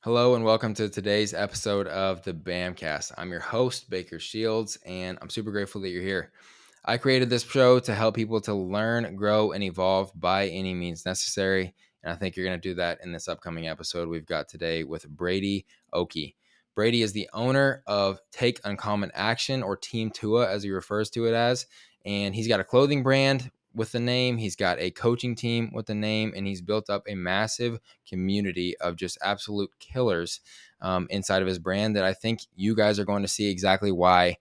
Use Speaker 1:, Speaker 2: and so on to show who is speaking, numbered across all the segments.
Speaker 1: Hello and welcome to today's episode of the Bamcast. I'm your host, Baker Shields, and I'm super grateful that you're here. I created this show to help people to learn, grow, and evolve by any means necessary. And I think you're going to do that in this upcoming episode we've got today with Brady Oakey. Brady is the owner of Take Uncommon Action, or Team Tua as he refers to it as. And he's got a clothing brand with the name. He's got a coaching team with the name, and he's built up a massive community of just absolute killers inside of his brand that I think you guys are going to see exactly why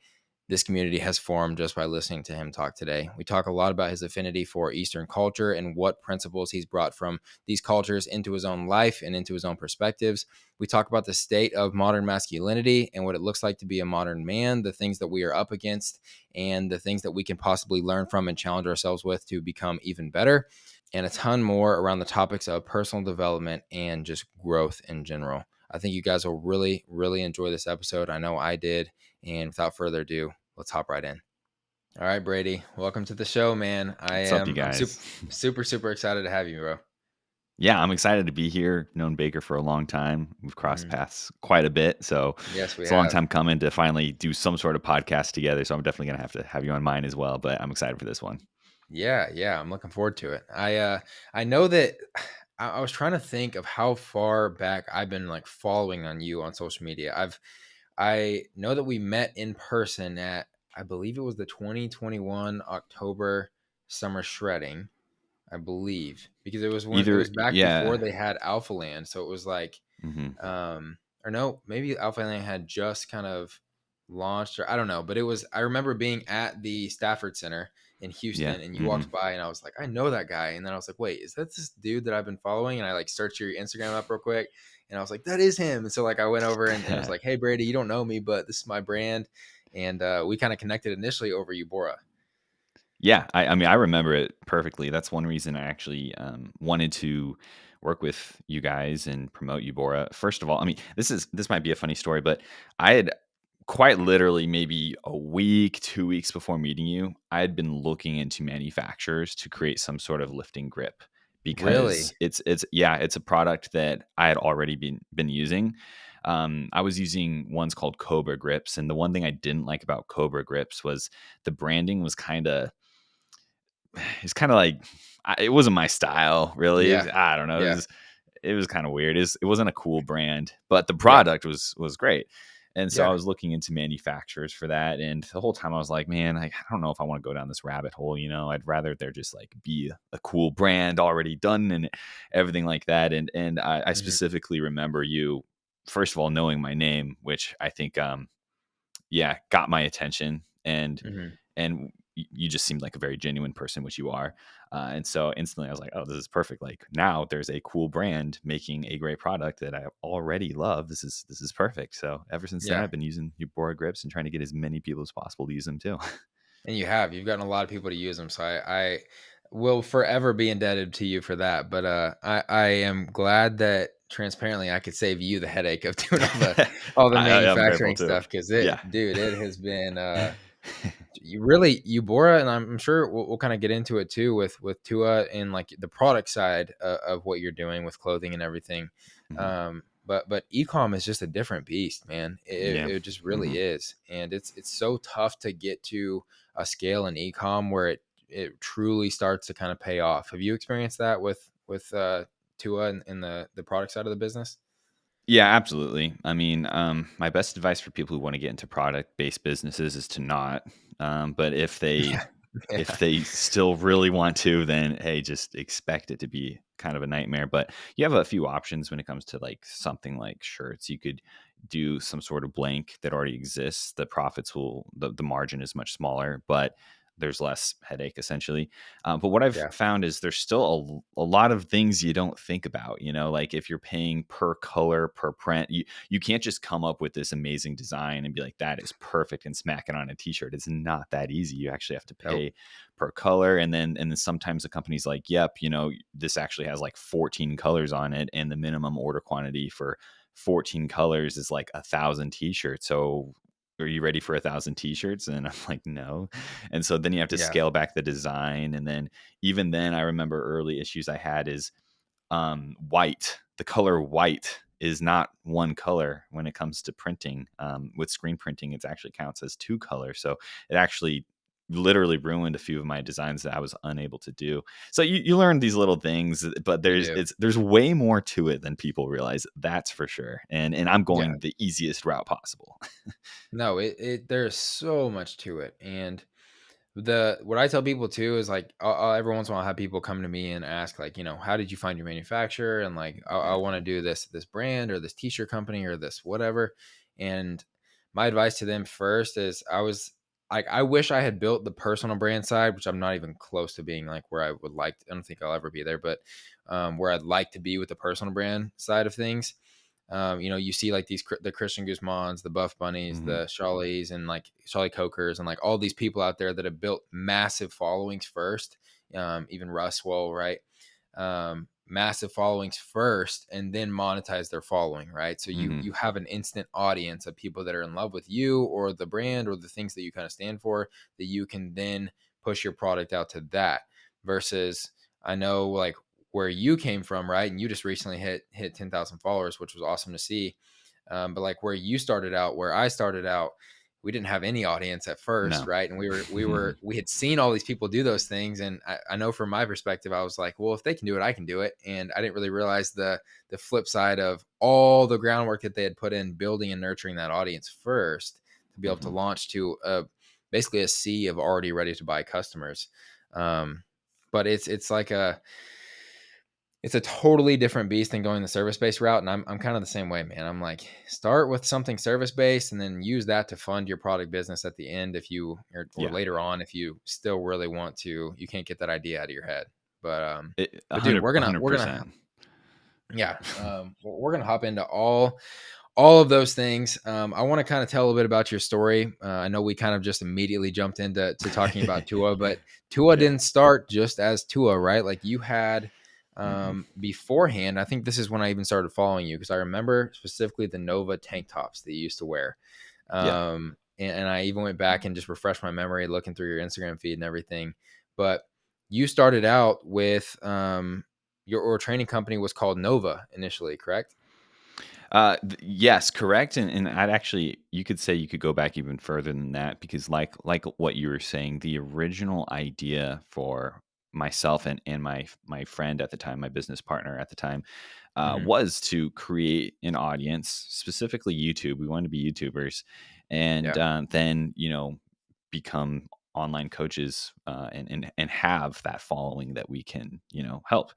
Speaker 1: this community has formed just by listening to him talk today. We talk a lot about his affinity for Eastern culture and what principles he's brought from these cultures into his own life and into his own perspectives. We talk about the state of modern masculinity and what it looks like to be a modern man, the things that we are up against, and the things that we can possibly learn from and challenge ourselves with to become even better, and a ton more around the topics of personal development and just growth in general. I think you guys will really, really enjoy this episode. I know I did. And without further ado, let's hop right in. All right, Brady, welcome to the show, man.
Speaker 2: What's up, you
Speaker 1: I'm
Speaker 2: guys?
Speaker 1: super excited to have you, bro.
Speaker 2: Yeah, I'm excited to be here. Known Baker for a long time. We've crossed
Speaker 1: Mhm.
Speaker 2: paths quite a bit, so
Speaker 1: Yes, we
Speaker 2: it's a long
Speaker 1: have.
Speaker 2: time coming to finally do some sort of podcast together. So I'm definitely gonna have to have you on mine as well. But I'm excited for this one.
Speaker 1: Yeah, I'm looking forward to it. I know that I was trying to think of how far back I've been like following on you on social media. I know that we met in person at, I believe it was the 2021 October Summer Shredding, I believe, because it
Speaker 2: Either,
Speaker 1: was back before
Speaker 2: yeah,
Speaker 1: they had Alpha Land, so it was like,
Speaker 2: hmm
Speaker 1: or no, maybe Alpha Land had just kind of launched, or I don't know, but I remember being at the Stafford Center in
Speaker 2: yeah,
Speaker 1: Houston, and you walked by, and I was like, I know that guy, and then I was like, wait, is that this dude that I've been following? And I like searched your Instagram up real quick, and I was like, that is him. And so like I went over and was like, hey Brady, you don't know me, but this is my brand, and we kind of connected initially over Eubora.
Speaker 2: yeah. I mean, I remember it perfectly. That's one reason I actually wanted to work with you guys and promote Eubora. First of all, I mean, this might be a funny story, but I had quite literally maybe a week, 2 weeks before meeting you, I had been looking into manufacturers to create some sort of lifting grip because
Speaker 1: Really?
Speaker 2: it's a product that I had already been using. I was using ones called Cobra grips, and the one thing I didn't like about Cobra grips was the branding was it's kind of like it wasn't my style really.
Speaker 1: Yeah,
Speaker 2: I don't know.
Speaker 1: yeah,
Speaker 2: It was kind of weird. It wasn't a cool brand, but the
Speaker 1: yeah,
Speaker 2: product was great. And so I
Speaker 1: yeah.
Speaker 2: was looking into manufacturers for that. And the whole time I was like, man, I don't know if I want to go down this rabbit hole. I'd rather there just like be a cool brand already done and everything like that. And I
Speaker 1: Hmm.
Speaker 2: specifically remember you, first of all, knowing my name, which I think yeah, got my attention.
Speaker 1: Hmm.
Speaker 2: And you just seemed like a very genuine person, which you are. And so instantly I was like, oh, this is perfect. Like now there's a cool brand making a great product that I already love. This is perfect. So ever since then,
Speaker 1: Yeah.
Speaker 2: I've been using Ubora grips and trying to get as many people as possible to use them too.
Speaker 1: And you've gotten a lot of people to use them. So I will forever be indebted to you for that. But I am glad that transparently I could save you the headache of doing all the
Speaker 2: I'm grateful
Speaker 1: manufacturing
Speaker 2: too.
Speaker 1: stuff. Cause
Speaker 2: Yeah.
Speaker 1: it has been, you really, Eubora, and I'm sure we'll kind of get into it too with Tua and like the product side of what you're doing with clothing and everything.
Speaker 2: Mhm.
Speaker 1: But ecom is just a different beast, man.
Speaker 2: Yeah.
Speaker 1: It just really
Speaker 2: hmm
Speaker 1: is, and it's so tough to get to a scale in ecom where it truly starts to kind of pay off. Have you experienced that with Tua and the product side of the business?
Speaker 2: Yeah, absolutely. I mean, my best advice for people who want to get into product-based businesses is to not. But
Speaker 1: Yeah,
Speaker 2: if
Speaker 1: yeah,
Speaker 2: they still really want to, then hey, just expect it to be kind of a nightmare. But you have a few options when it comes to like something like shirts. You could do some sort of blank that already exists. The margin is much smaller, but there's less headache essentially. But what I've
Speaker 1: yeah.
Speaker 2: found is there's still a lot of things you don't think about, like if you're paying per color, per print, you can't just come up with this amazing design and be like, that is perfect and smack it on a t-shirt. It's not that easy. You actually have to
Speaker 1: Nope.
Speaker 2: pay per color. And then sometimes the company's like, yep, this actually has like 14 colors on it. And the minimum order quantity for 14 colors is like 1,000 t-shirts. So are you ready for 1,000 t-shirts? And I'm like, no. And so then you have to
Speaker 1: Yeah.
Speaker 2: scale back the design. And then even then I remember early issues I had is white, the color white is not one color when it comes to printing. With screen printing, it actually counts as two colors. So it actually literally ruined a few of my designs that I was unable to do. So you learn these little things, but
Speaker 1: You do.
Speaker 2: there's way more to it than people realize. That's for sure. And I'm
Speaker 1: Yeah.
Speaker 2: going the easiest route possible.
Speaker 1: No, there's so much to it. And what I tell people too is like every once in a while I have people come to me and ask like, how did you find your manufacturer? And like, I
Speaker 2: Yeah.
Speaker 1: want to do this brand or this t-shirt company or this whatever. And my advice to them first is I wish I had built the personal brand side, which I'm not even close to being like where I would like. I don't think I'll ever be there, but where I'd like to be with the personal brand side of things. You see like the Christian Guzmans, the Buff Bunnies,
Speaker 2: Hmm.
Speaker 1: the Charlies, and like Charlie Cokers, and like all these people out there that have built massive followings first. Even Ruswell, right? Massive followings first, and then monetize their following, right? So you
Speaker 2: Hmm.
Speaker 1: you have an instant audience of people that are in love with you or the brand or the things that you kind of stand for that you can then push your product out to that. Versus, I know like where you came from, right? And you just recently hit 10,000 followers, which was awesome to see. But like where you started out, where I started out, we didn't have any audience at first,
Speaker 2: No.
Speaker 1: right? And we had seen all these people do those things, and I know from my perspective, I was like, well, if they can do it, I can do it. And I didn't really realize the flip side of all the groundwork that they had put in building and nurturing that audience first to be able to
Speaker 2: Hmm.
Speaker 1: launch to basically a sea of already ready to buy customers. Um, but it's a totally different beast than going the service based route. And I'm kind of the same way, man. I'm like, start with something service based and then use that to fund your product business at the end. If you, or
Speaker 2: Yeah.
Speaker 1: later on, if you still really want to, you can't get that idea out of your head. But dude,
Speaker 2: 100%.
Speaker 1: yeah, we're going to hop into all of those things. I want to kind of tell a bit about your story. I know we kind of just immediately jumped into talking about Tua, but Tua
Speaker 2: Yeah.
Speaker 1: didn't start just as Tua, right? Like you had
Speaker 2: Hmm.
Speaker 1: beforehand. I think this is when I even started following you because I remember specifically the Nova tank tops that you used to wear.
Speaker 2: Yeah.
Speaker 1: And I even went back and just refreshed my memory looking through your Instagram feed and everything. But you started out with your training company was called Nova initially, correct?
Speaker 2: Yes, correct. And I'd actually, you could say you could go back even further than that because, like what you were saying, the original idea for myself and my friend at the time, my business partner at the time,
Speaker 1: Hmm.
Speaker 2: was to create an audience, specifically YouTube. We wanted to be YouTubers, and
Speaker 1: Yeah.
Speaker 2: then become online coaches and have that following that we can help.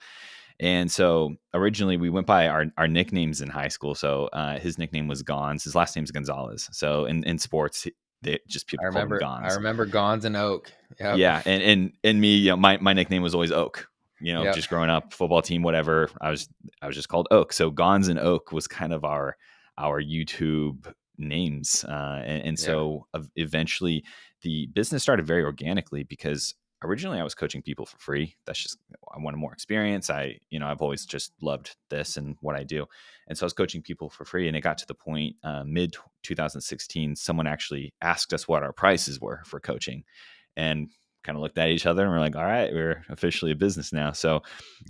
Speaker 2: And so originally we went by our nicknames in high school. So his nickname was Gons. His last name's Gonzalez. So in sports,
Speaker 1: I
Speaker 2: people called him
Speaker 1: remember I
Speaker 2: Gons.
Speaker 1: remember Gons and Oak. Yep.
Speaker 2: Yeah, and me, my nickname was always Oak.
Speaker 1: Yep.
Speaker 2: Just growing up, football team, whatever. I was just called Oak. So Gons and Oak was kind of our YouTube names, and
Speaker 1: Yeah.
Speaker 2: so eventually the business started very organically because originally I was coaching people for free. That's just I wanted more experience. I've always just loved this and what I do, and so I was coaching people for free. And it got to the point mid 2016, someone actually asked us what our prices were for coaching and kind of looked at each other and we're like, all right, we're officially a business now. So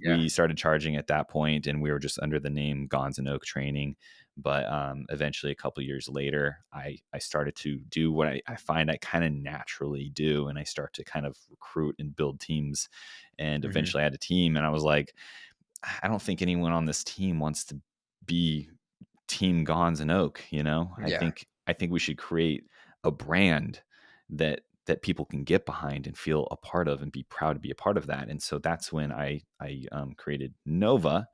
Speaker 1: Yeah.
Speaker 2: we started charging at that point and we were just under the name Gons and Oak Training. But eventually, a couple years later, I started to do what I find I kind of naturally do. And I start to kind of recruit and build teams. And
Speaker 1: Hmm.
Speaker 2: eventually, I had a team and I was like, I don't think anyone on this team wants to be Team Gons and Oak, I
Speaker 1: Yeah.
Speaker 2: think we should create a brand that people can get behind and feel a part of and be proud to be a part of that. And so that's when I created Nova.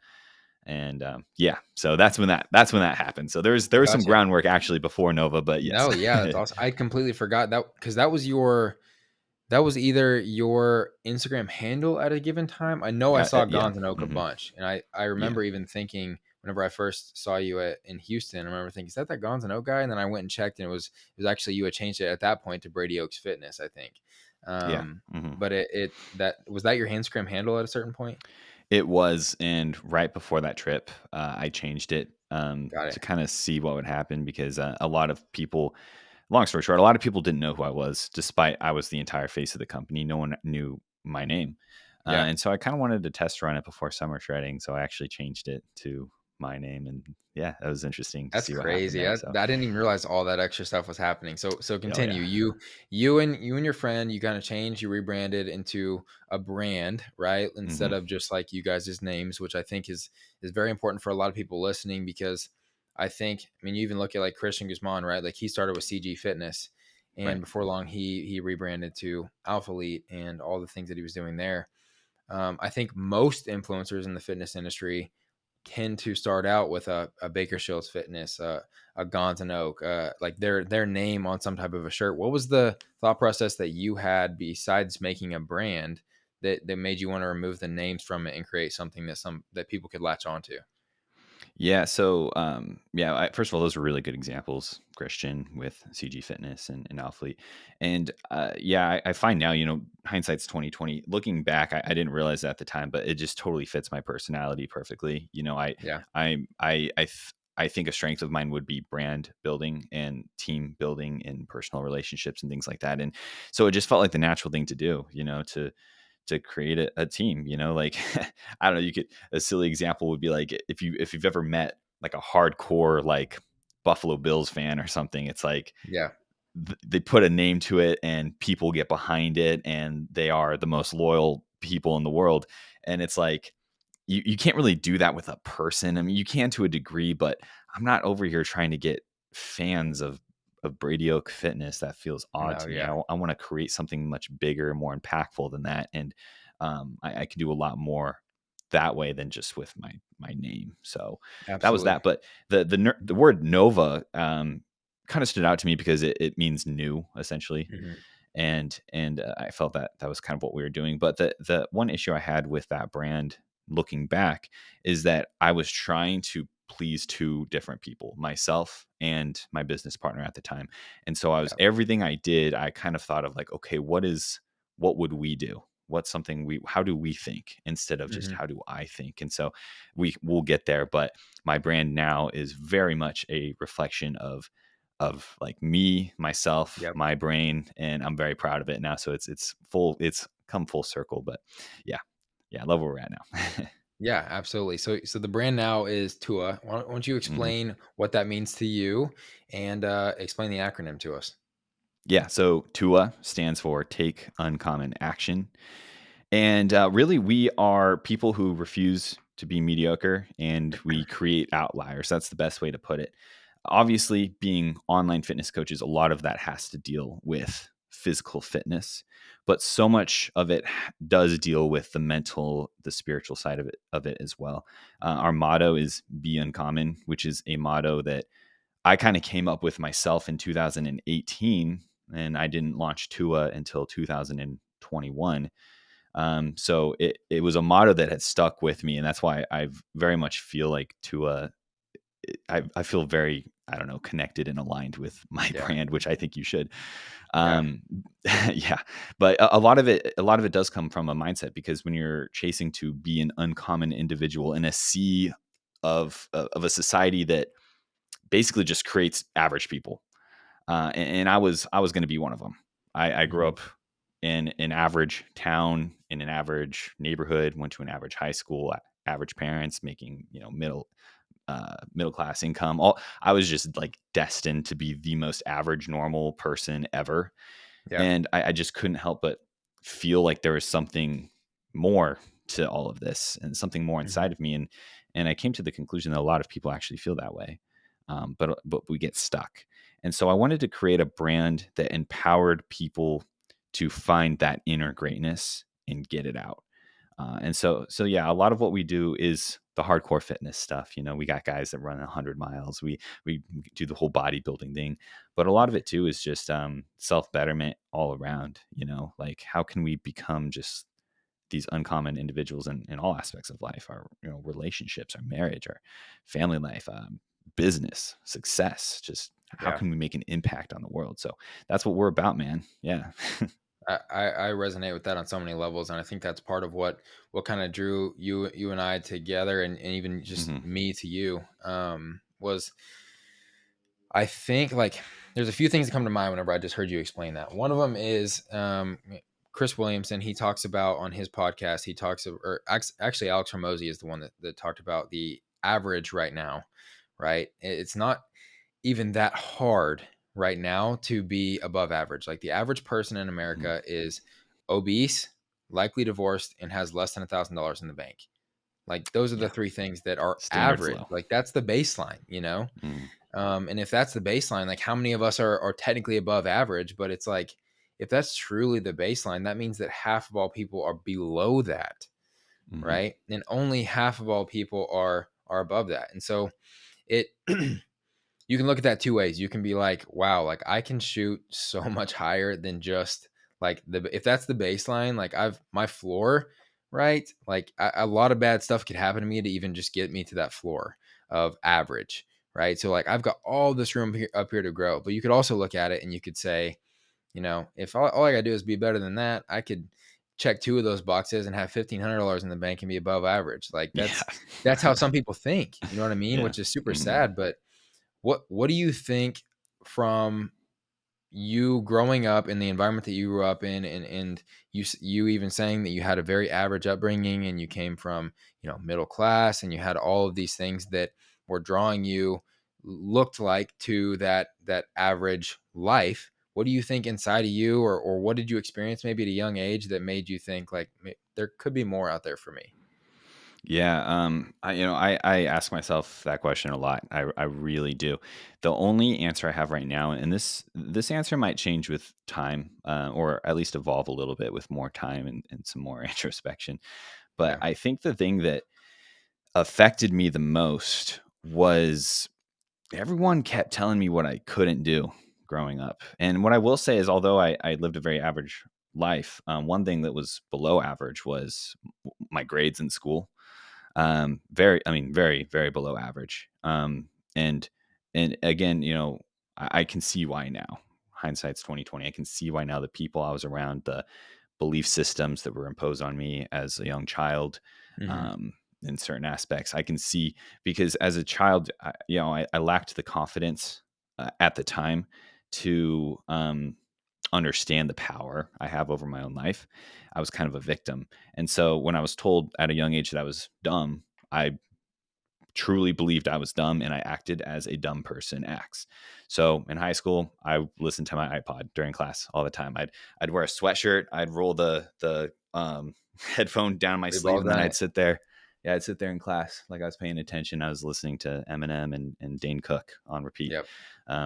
Speaker 2: And yeah, so that's when that happened. So there was some
Speaker 1: Gotcha.
Speaker 2: groundwork actually before Nova, but yes.
Speaker 1: No, yeah, that's awesome. I completely forgot that because that was either your Instagram handle at a given time. I know I saw
Speaker 2: Yeah.
Speaker 1: Gons and Oak a
Speaker 2: Hmm.
Speaker 1: bunch, and I
Speaker 2: Yeah.
Speaker 1: remember even thinking whenever I first saw you in Houston, I remember thinking, is that Gons and Oak guy? And then I went and checked, and it was actually you had changed it at that point to Brady Oaks Fitness, I think.
Speaker 2: Yeah.
Speaker 1: Um,
Speaker 2: Hmm.
Speaker 1: but that was that your Instagram handle at a certain point.
Speaker 2: It was, and right before that trip, I changed it
Speaker 1: Got
Speaker 2: to
Speaker 1: it.
Speaker 2: kind of see what would happen because a lot of people, long story short, a lot of people didn't know who I was, despite I was the entire face of the company. No one knew my name,
Speaker 1: Yeah.
Speaker 2: and so I kind of wanted to test run it before summer shredding. So I actually changed it to my name. And yeah, that was interesting to
Speaker 1: That's
Speaker 2: see what happened
Speaker 1: crazy.
Speaker 2: there. So,
Speaker 1: I didn't even realize all that extra stuff was happening. So
Speaker 2: oh
Speaker 1: continue.
Speaker 2: yeah.
Speaker 1: You and your friend, you kind of changed, you rebranded into a brand, right? Instead
Speaker 2: Hmm.
Speaker 1: of just like you guys' names, which I think is very important for a lot of people listening because I mean, you even look at like Christian Guzman, right? Like he started with CG Fitness, and
Speaker 2: Right.
Speaker 1: before long he rebranded to Alpha Elite and all the things that he was doing there. I think most influencers in the fitness industry tend to start out with a Baker Shields Fitness, a Gons and Oak, like their name on some type of a shirt. What was the thought process that you had besides making a brand that made you want to remove the names from it and create something that people could latch onto?
Speaker 2: Yeah. So, yeah. First of all, those were really good examples, Christian with CG Fitness and Alphalete, and yeah, I find now, hindsight's 2020. Looking back, I didn't realize that at the time, but it just totally fits my personality perfectly.
Speaker 1: Yeah,
Speaker 2: I think a strength of mine would be brand building and team building and personal relationships and things like that, and so it just felt like the natural thing to do. To create a team, like I don't know, you could a silly example would be like if you've ever met like a hardcore like Buffalo Bills fan or something, it's like
Speaker 1: yeah,
Speaker 2: they put a name to it and people get behind it and they are the most loyal people in the world. And it's like you can't really do that with a person. I mean, you can to a degree, but I'm not over here trying to get fans of Brady Oak Fitness. That feels odd
Speaker 1: no,
Speaker 2: to me.
Speaker 1: yeah,
Speaker 2: I want to create something much bigger, more impactful than that, and I can do a lot more that way than just with my name. So that was
Speaker 1: absolutely.
Speaker 2: that. But the word Nova kind of stood out to me because it means new, essentially,
Speaker 1: Hmm.
Speaker 2: and I felt that that was kind of what we were doing. But the one issue I had with that brand, looking back, is that I was trying to please two different people, myself and my business partner at the time. And so I was
Speaker 1: Yeah,
Speaker 2: everything I did, I kind of thought of like, okay, what would we do? What's something how do we think instead of just
Speaker 1: hmm,
Speaker 2: how do I think? And so we'll get there. But my brand now is very much a reflection of like me, myself,
Speaker 1: yep.
Speaker 2: my brain, and I'm very proud of it now. So it's come full circle. But yeah, yeah, I love where we're at now.
Speaker 1: Yeah, absolutely. So the brand now is Tua. Why don't you
Speaker 2: Hmm.
Speaker 1: explain what that means to you and explain the acronym to us?
Speaker 2: Yeah, so TUA stands for Take Uncommon Action. And really, we are people who refuse to be mediocre and we create outliers. That's the best way to put it. Obviously, being online fitness coaches, a lot of that has to deal with physical fitness, but so much of it does deal with the mental, the spiritual side of it as well. Our motto is "Be Uncommon," which is a motto that I kind of came up with myself in 2018, and I didn't launch Tua until 2021. So it was a motto that had stuck with me, and that's why I very much feel like Tua. I feel very, I don't know, connected and aligned with my
Speaker 1: Yeah,
Speaker 2: brand, which I think you should.
Speaker 1: yeah,
Speaker 2: Um, yeah, but a lot of it does come from a mindset, because when you're chasing to be an uncommon individual in a sea of a society that basically just creates average people, and I was going to be one of them. I grew
Speaker 1: hmm,
Speaker 2: up in an average town, in an average neighborhood, went to an average high school, average parents, making middle class income. All I was just like destined to be the most average normal person ever,
Speaker 1: yeah,
Speaker 2: and I just couldn't help but feel like there was something more to all of this and something more
Speaker 1: hmm,
Speaker 2: inside of me. And I came to the conclusion that a lot of people actually feel that way, but we get stuck. And so I wanted to create a brand that empowered people to find that inner greatness and get it out. And so yeah, a lot of what we do is the hardcore fitness stuff. We got guys that run 100 miles. We do the whole bodybuilding thing, but a lot of it too is just self betterment all around. Like how can we become just these uncommon individuals in all aspects of life, our relationships, our marriage, our family life, business, success. Just how
Speaker 1: yeah.
Speaker 2: can we make an impact on the world? So that's what we're about, man. Yeah.
Speaker 1: I resonate with that on so many levels, and I think that's part of what kind of drew you and I together, and even just
Speaker 2: Hmm.
Speaker 1: me to you. Was I think like there's a few things that come to mind whenever I just heard you explain that. One of them is Chris Williamson. He talks about on his podcast. He talks of, or actually Alex Hormozy is the one that talked about the average right now, right? It's not even that hard right now to be above average. Like the average person in
Speaker 2: Mhm.
Speaker 1: America is obese, likely divorced, and has less than $1,000 in the bank. Like those are the
Speaker 2: Yeah.
Speaker 1: three things that are
Speaker 2: Standards
Speaker 1: average.
Speaker 2: low.
Speaker 1: Like that's the baseline, you know?
Speaker 2: Mm.
Speaker 1: And if that's the baseline, like how many of us are technically above average? But it's like, if that's truly the baseline, that means that half of all people are below that,
Speaker 2: Mhm.
Speaker 1: right? And only half of all people are above that. And so it you can look at that two ways. You can be like, wow, like I can shoot so much higher than just like if that's the baseline, like I've my floor, right? Like a lot of bad stuff could happen to me to even just get me to that floor of average, right? So like I've got all this room up here to grow, but you could also look at it and you could say, if all I gotta do is be better than that, I could check two of those boxes and have $1,500 in the bank and be above average. Like
Speaker 2: Yeah.
Speaker 1: that's how some people think. You know what I mean?
Speaker 2: Yeah.
Speaker 1: Which is super
Speaker 2: Mhm.
Speaker 1: sad, but what do you think from you growing up in the environment that you grew up in, and you even saying that you had a very average upbringing and you came from, middle class, and you had all of these things that were drawing you looked like to that average life. What do you think inside of you, or what did you experience maybe at a young age that made you think like there could be more out there for me?
Speaker 2: Yeah, I ask myself that question a lot. I really do. The only answer I have right now, and this answer might change with time, or at least evolve a little bit with more time and some more introspection. But
Speaker 1: Yeah.
Speaker 2: I think the thing that affected me the most was everyone kept telling me what I couldn't do growing up. And what I will say is, although I lived a very average life, one thing that was below average was my grades in school. Very, very below average. And and again, I can see why now. Hindsight's 2020. I can see why now the people I was around, the belief systems that were imposed on me as a young child,
Speaker 1: Hmm.
Speaker 2: um, in certain aspects, I can see because as a child, I lacked the confidence at the time to understand the power I have over my own life. I was kind of a victim. And so when I was told at a young age that I was dumb, I truly believed I was dumb and I acted as a dumb person acts. So in high school, I listened to my iPod during class all the time. I'd wear a sweatshirt, I'd roll the headphone down my
Speaker 1: We've
Speaker 2: sleeve,
Speaker 1: all
Speaker 2: and then
Speaker 1: done
Speaker 2: I'd
Speaker 1: it.
Speaker 2: sit there. Yeah, I'd sit there in class like I was paying attention. I was listening to Eminem and Dane Cook on repeat,
Speaker 1: Yep.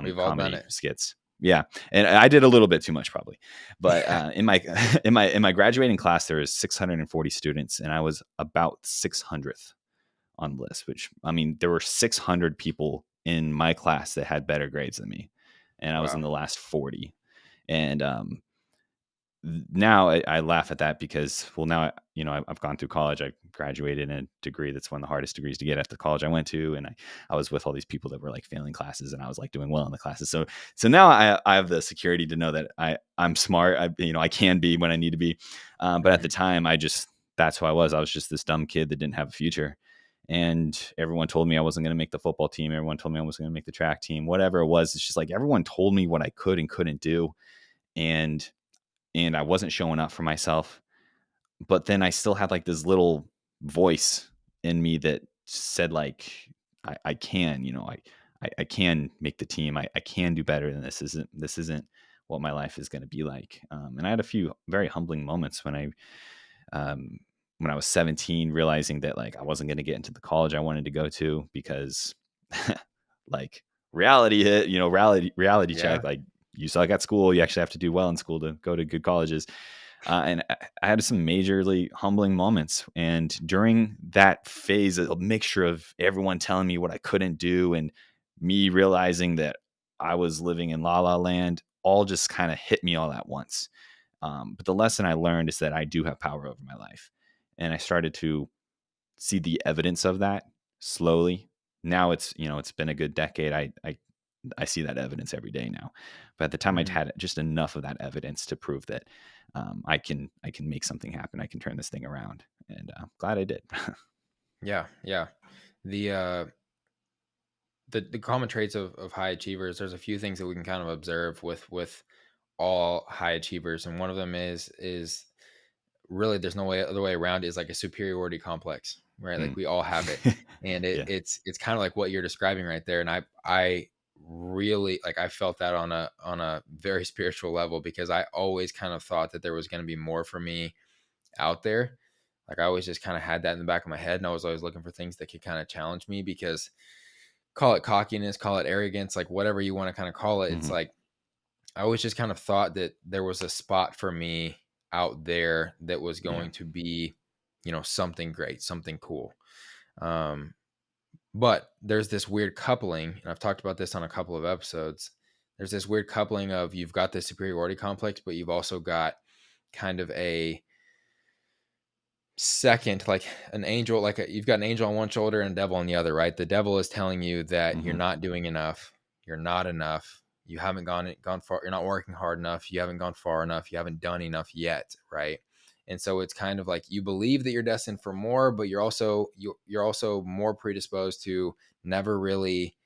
Speaker 1: We've all done
Speaker 2: comedy
Speaker 1: it.
Speaker 2: skits. Yeah, and I did a little bit too much probably, but
Speaker 1: Yeah.
Speaker 2: in my in my graduating class there was 640 students, and I was about 600th on the list, which I mean, there were 600 people in my class that had better grades than me, and I was in
Speaker 1: Wow.
Speaker 2: the last 40. And now I laugh at that because, well, now I've gone through college. I graduated in a degree that's one of the hardest degrees to get at the college I went to, and I was with all these people that were like failing classes, and I was like doing well in the classes. So now I have the security to know that I'm smart. I can be when I need to be, but at the
Speaker 1: Mhm.
Speaker 2: time that's who I was. I was just this dumb kid that didn't have a future. And everyone told me I wasn't going to make the football team. Everyone told me I wasn't going to make the track team, whatever it was. It's just like everyone told me what I could and couldn't do. And I wasn't showing up for myself. But then I still had like this little voice in me that said like I can, I can make the team. I can do better than this. Isn't what my life is going to be like. And I had a few very humbling moments um, when I was 17, realizing that like I wasn't going to get into the college I wanted to go to because like reality hit, reality check.
Speaker 1: Yeah.
Speaker 2: Like you suck at school, you actually have to do well in school to go to good colleges. And I had some majorly humbling moments. And during that phase, a mixture of everyone telling me what I couldn't do and me realizing that I was living in la la land, all just kind of hit me all at once. But the lesson I learned is that I do have power over my life. And I started to see the evidence of that slowly. Now it's been a good decade. I see that evidence every day now. But at the time, I'd
Speaker 1: Mhm.
Speaker 2: had just enough of that evidence to prove that I can make something happen. I can turn this thing around, and glad I did.
Speaker 1: Yeah, yeah. The the common traits of high achievers, there's a few things that we can kind of observe with all high achievers, and one of them is really there's no way other way around, is like a superiority complex, right? Like
Speaker 2: Mm.
Speaker 1: we all have it. And
Speaker 2: Yeah.
Speaker 1: it's kind of like what you're describing right there. And I really like I felt that on a very spiritual level because I always kind of thought that there was going to be more for me out there. Like I always just kind of had that in the back of my head and I was always looking for things that could kind of challenge me because call it cockiness, call it arrogance, like whatever you want to kind of call it. It's
Speaker 2: Mhm.
Speaker 1: like I always just kind of thought that there was a spot for me out there that was
Speaker 2: Yeah.
Speaker 1: going to be, something great, something cool. Um, but there's this weird coupling, and I've talked about this on a couple of episodes. There's this weird coupling of you've got this superiority complex, but you've also got kind of a second, like an angel, you've got an angel on one shoulder and a devil on the other, right? The devil is telling you that you're
Speaker 2: Mhm.
Speaker 1: not doing enough, you're not enough, you haven't gone far, you're not working hard enough, you haven't gone far enough, you haven't done enough yet, right? And so it's kind of like you believe that you're destined for more, but you're also more predisposed to never really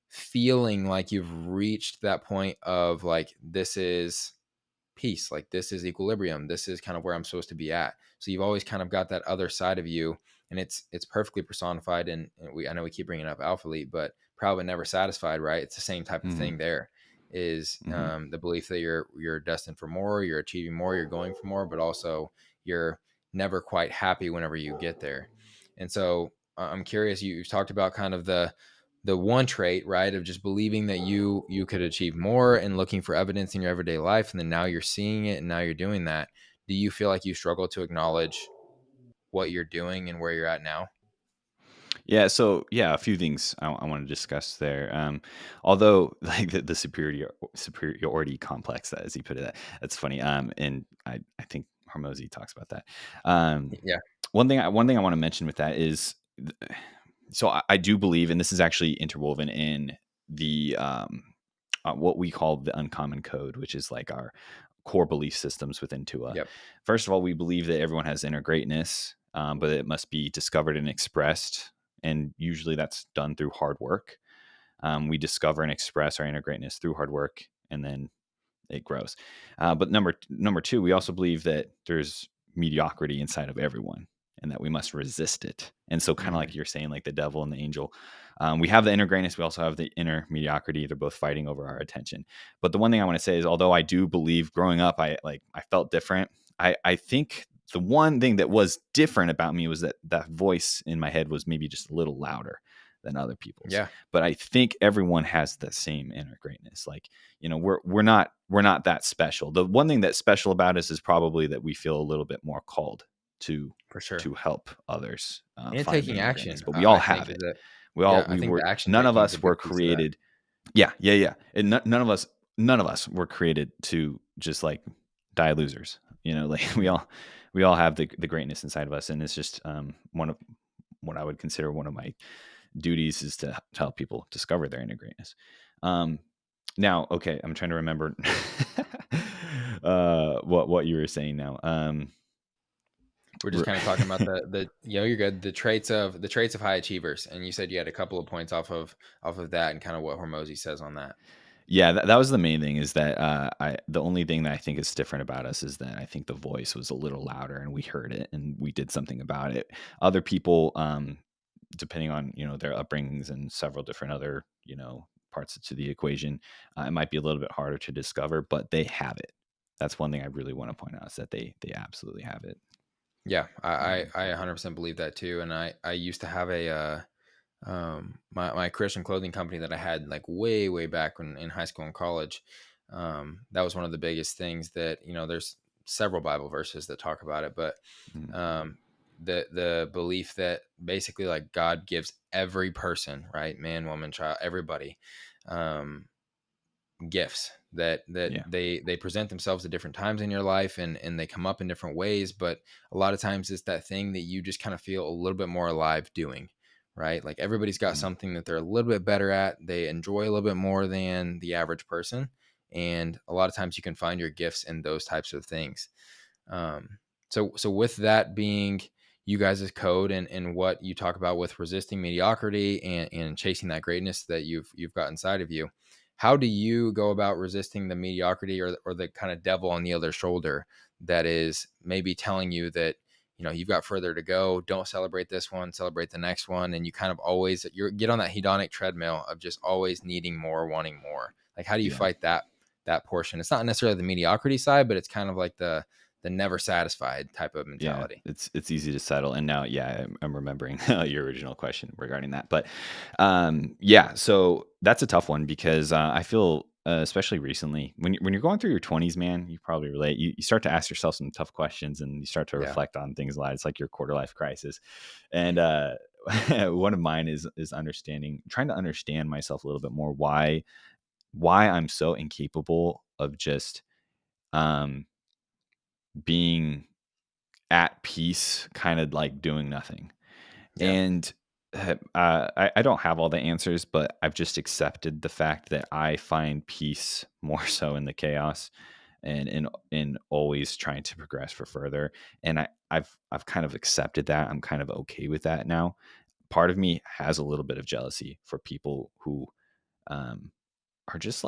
Speaker 1: feeling like you've reached that point of like this is peace, like this is equilibrium, this is kind of where I'm supposed to be at. So you've always kind of got that other side of you, and it's perfectly personified. And I know we keep bringing up alpha elite, but proud but never satisfied, right? It's the same type of
Speaker 2: Mhm.
Speaker 1: thing. There is
Speaker 2: Mhm.
Speaker 1: the belief that you're destined for more, you're achieving more, you're going for more, but also you're never quite happy whenever you get there. And so I'm curious, you've talked about kind of the one trait, right, of just believing that you could achieve more and looking for evidence in your everyday life, and then now you're seeing it and now you're doing that. Do you feel like you struggle to acknowledge what you're doing and where you're at now?
Speaker 2: Yeah, so yeah, a few things I want to discuss there. Although like the superiority complex, that as he put it, that's funny. And I think Hormozy talks about that. Um,
Speaker 1: Yeah.
Speaker 2: one thing I want to mention with that is, so I do believe, and this is actually interwoven in the what we call the uncommon code, which is like our core belief systems within Tua.
Speaker 1: Yep.
Speaker 2: First of all, we believe that everyone has inner greatness, but it must be discovered and expressed. And usually that's done through hard work. We discover and express our inner greatness through hard work, and then it grows. But number two, we also believe that there's mediocrity inside of everyone, and that we must resist it. And so, kind of
Speaker 1: Hmm.
Speaker 2: like you're saying, like the devil and the angel, we have the inner greatness. We also have the inner mediocrity. They're both fighting over our attention. But the one thing I want to say is, although I do believe growing up, I felt different. I think the one thing that was different about me was that that voice in my head was maybe just a little louder than other people's.
Speaker 1: Yeah,
Speaker 2: But I think everyone has the same inner greatness. Like, we're not that special. The one thing that's special about us is probably that we feel a little bit more called to
Speaker 1: for sure.
Speaker 2: to help others
Speaker 1: And
Speaker 2: find their
Speaker 1: taking
Speaker 2: inner greatness,
Speaker 1: action,
Speaker 2: but we all
Speaker 1: I
Speaker 2: have
Speaker 1: think, is
Speaker 2: it.
Speaker 1: that.
Speaker 2: we all
Speaker 1: Yeah, I
Speaker 2: we
Speaker 1: think
Speaker 2: were
Speaker 1: the action
Speaker 2: None of
Speaker 1: taking is a
Speaker 2: us were
Speaker 1: big piece of that.
Speaker 2: created. Yeah, yeah, yeah. And none of us were created to just like die losers. Like we
Speaker 1: Mhm.
Speaker 2: all we all have the greatness inside of us, and it's just one of what I would consider one of my duties is to help people discover their inner greatness. Um, Now, okay, I'm trying to remember what you were saying now.
Speaker 1: We're just
Speaker 2: r-
Speaker 1: kind of talking about you're good, the traits of high achievers, and you said you had a couple of points off of that, and kind of what Hormozy says on that.
Speaker 2: yeah, that was the main thing. Is that the only thing that I think is different about us is that I think the voice was a little louder, and we heard it, and we did something about it. Other people, depending on their upbringings and several different other parts to the equation, it might be a little bit harder to discover, but they have it. That's one thing I really want to point out, is that they absolutely have it.
Speaker 1: Yeah, I
Speaker 2: Um,
Speaker 1: I 100% believe that too. And I used to have a my Christian clothing company that I had like way back when in high school and college. That was one of the biggest things that there's several Bible verses that talk about it, but
Speaker 2: mm,
Speaker 1: um, the belief that basically like God gives every person, right, man, woman, child, everybody, um, gifts that
Speaker 2: yeah.
Speaker 1: they present themselves at different times in your life, and they come up in different ways, but a lot of times it's that thing that you just kind of feel a little bit more alive doing, right? Like everybody's got
Speaker 2: Mm,
Speaker 1: something that they're a little bit better at, they enjoy a little bit more than the average person, and a lot of times you can find your gifts in those types of things. So with that being you guys' code, and what you talk about with resisting mediocrity and chasing that greatness that you've got inside of you, how do you go about resisting the mediocrity or the kind of devil on the other shoulder that is maybe telling you that you've got further to go. Don't celebrate this one, celebrate the next one. And you kind of always, you get on that hedonic treadmill of just always needing more, wanting more. Like, how do you
Speaker 2: Yeah.
Speaker 1: fight that portion? It's not necessarily the mediocrity side, but it's kind of like the never satisfied type of
Speaker 2: Yeah,
Speaker 1: mentality.
Speaker 2: it's easy to settle. And now, yeah, I'm remembering your original question regarding that. But yeah, so that's a tough one because I feel, especially recently, when you're going through your 20s, man, you probably relate. You start to ask yourself some tough questions, and you start to
Speaker 1: Yeah.
Speaker 2: reflect on things a lot. It's like your quarter life crisis. And one of mine is trying to understand myself a little bit more. Why I'm so incapable of just um, being at peace, kind of like doing nothing.
Speaker 1: Yeah.
Speaker 2: And I don't have all the answers, but I've just accepted the fact that I find peace more so in the chaos and in always trying to progress for further. And I've kind of accepted that. I'm kind of okay with that now. Part of me has a little bit of jealousy for people who um, are just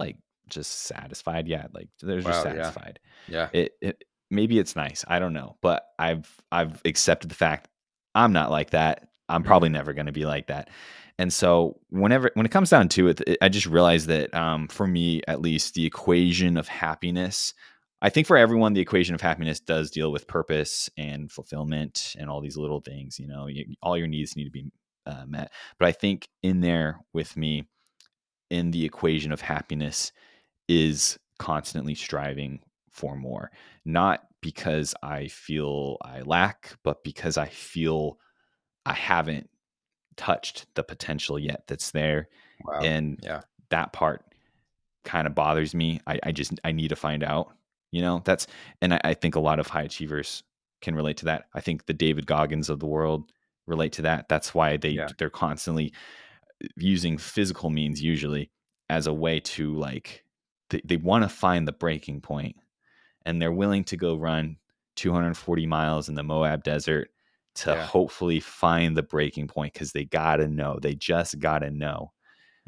Speaker 2: satisfied. Yeah, like they're just
Speaker 1: Wow. Yeah.
Speaker 2: satisfied.
Speaker 1: Yeah.
Speaker 2: It maybe it's nice. I don't know, but I've accepted the fact I'm not like that. I'm probably
Speaker 1: Hmm.
Speaker 2: never going to be like that. And so when it comes down to it, I just realized that for me at least, the equation of happiness. I think for everyone, the equation of happiness does deal with purpose and fulfillment and all these little things. All your needs need to be met. But I think in there with me, in the equation of happiness, is constantly striving for more, not because I feel I lack, but because I feel I haven't touched the potential yet that's there.
Speaker 1: Wow.
Speaker 2: And
Speaker 1: Yeah.
Speaker 2: that part kind of bothers me. I need to find out, that's, and I think a lot of high achievers can relate to that. I think the David Goggins of the world relate to that. That's why
Speaker 1: Yeah.
Speaker 2: they're constantly using physical means usually as a way to like they want to find the breaking point, and they're willing to go run 240 miles in the Moab desert to
Speaker 1: Yeah.
Speaker 2: hopefully find the breaking point because they just gotta know.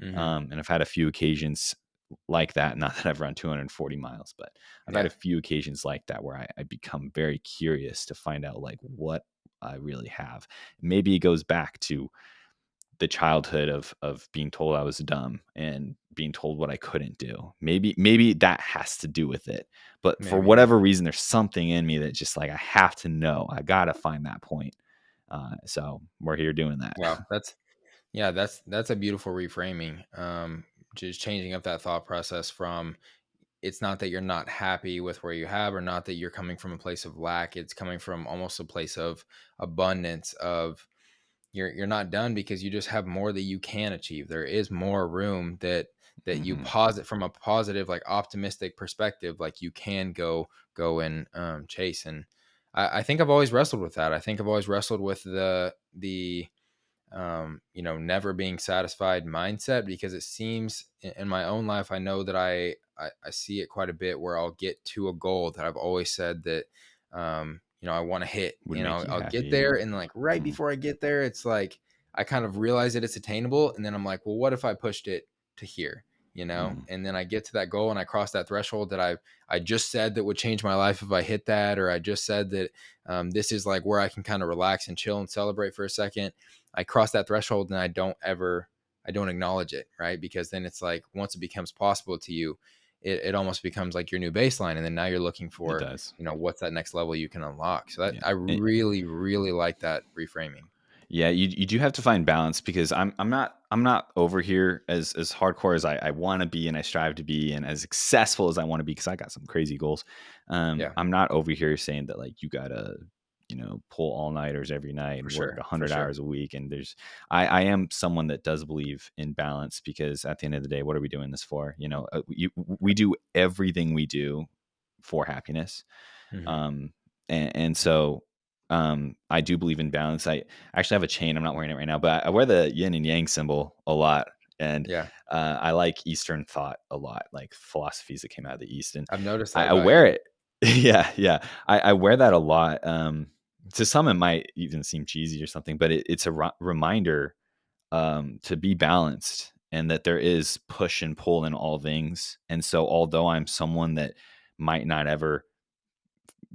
Speaker 1: Hmm.
Speaker 2: And I've had a few occasions like that, not that I've run 240 miles, but I've had
Speaker 1: Yeah.
Speaker 2: a few occasions like that where I become very curious to find out like what I really have. Maybe it goes back to the childhood of being told I was dumb and being told what I couldn't do. Maybe that has to do with it. But for
Speaker 1: Maybe. Yeah.
Speaker 2: whatever reason, there's something in me that just like I have to know. I gotta find that point. So we're here doing that.
Speaker 1: Wow. That's a beautiful reframing. Just changing up that thought process from, it's not that you're not happy with where you have, or not that you're coming from a place of lack. It's coming from almost a place of abundance, of you're not done because you just have more that you can achieve. There is more room that you
Speaker 2: Hmm.
Speaker 1: posit from a positive, like optimistic perspective, like you can go and chase. And I think I've always wrestled with that. I think I've always wrestled with the never being satisfied mindset, because it seems in my own life, I know that I see it quite a bit, where I'll get to a goal that I've always said that, I want to hit,
Speaker 2: Would make you
Speaker 1: I'll get
Speaker 2: happy.
Speaker 1: there. And like right
Speaker 2: Mm,
Speaker 1: before I get there, it's like, I kind of realize that it's attainable. And then I'm like, well, what if I pushed it to here?
Speaker 2: mm,
Speaker 1: And then I get to that goal and I cross that threshold that I just said that would change my life if I hit that, or I just said that this is like where I can kind of relax and chill and celebrate for a second. I cross that threshold and I don't acknowledge it, right? Because then it's like, once it becomes possible to you, it almost becomes like your new baseline. And then now you're looking
Speaker 2: it
Speaker 1: for,
Speaker 2: does.
Speaker 1: what's that next level you can unlock. So that
Speaker 2: Yeah.
Speaker 1: I really, really like that reframing.
Speaker 2: Yeah, you do have to find balance because I'm not over here as hardcore as I want to be and I strive to be and as successful as I want to be because I got some crazy goals.
Speaker 1: Yeah,
Speaker 2: I'm not over here saying that like you gotta pull all nighters every night
Speaker 1: for
Speaker 2: and work
Speaker 1: sure. For
Speaker 2: 100
Speaker 1: sure.
Speaker 2: hours a week. And I am someone that does believe in balance because at the end of the day, what are we doing this for? We do everything we do for happiness.
Speaker 1: Hmm.
Speaker 2: And so I do believe in balance. I actually have a chain. I'm not wearing it right now, but I wear the yin and yang symbol a lot. And
Speaker 1: Yeah.
Speaker 2: I like Eastern thought a lot, like philosophies that came out of the East. And
Speaker 1: I've noticed that
Speaker 2: I
Speaker 1: about
Speaker 2: wear
Speaker 1: you.
Speaker 2: it. Yeah, yeah. I wear that a lot. To some, it might even seem cheesy or something, but it's a reminder to be balanced and that there is push and pull in all things. And so, although I'm someone that might not ever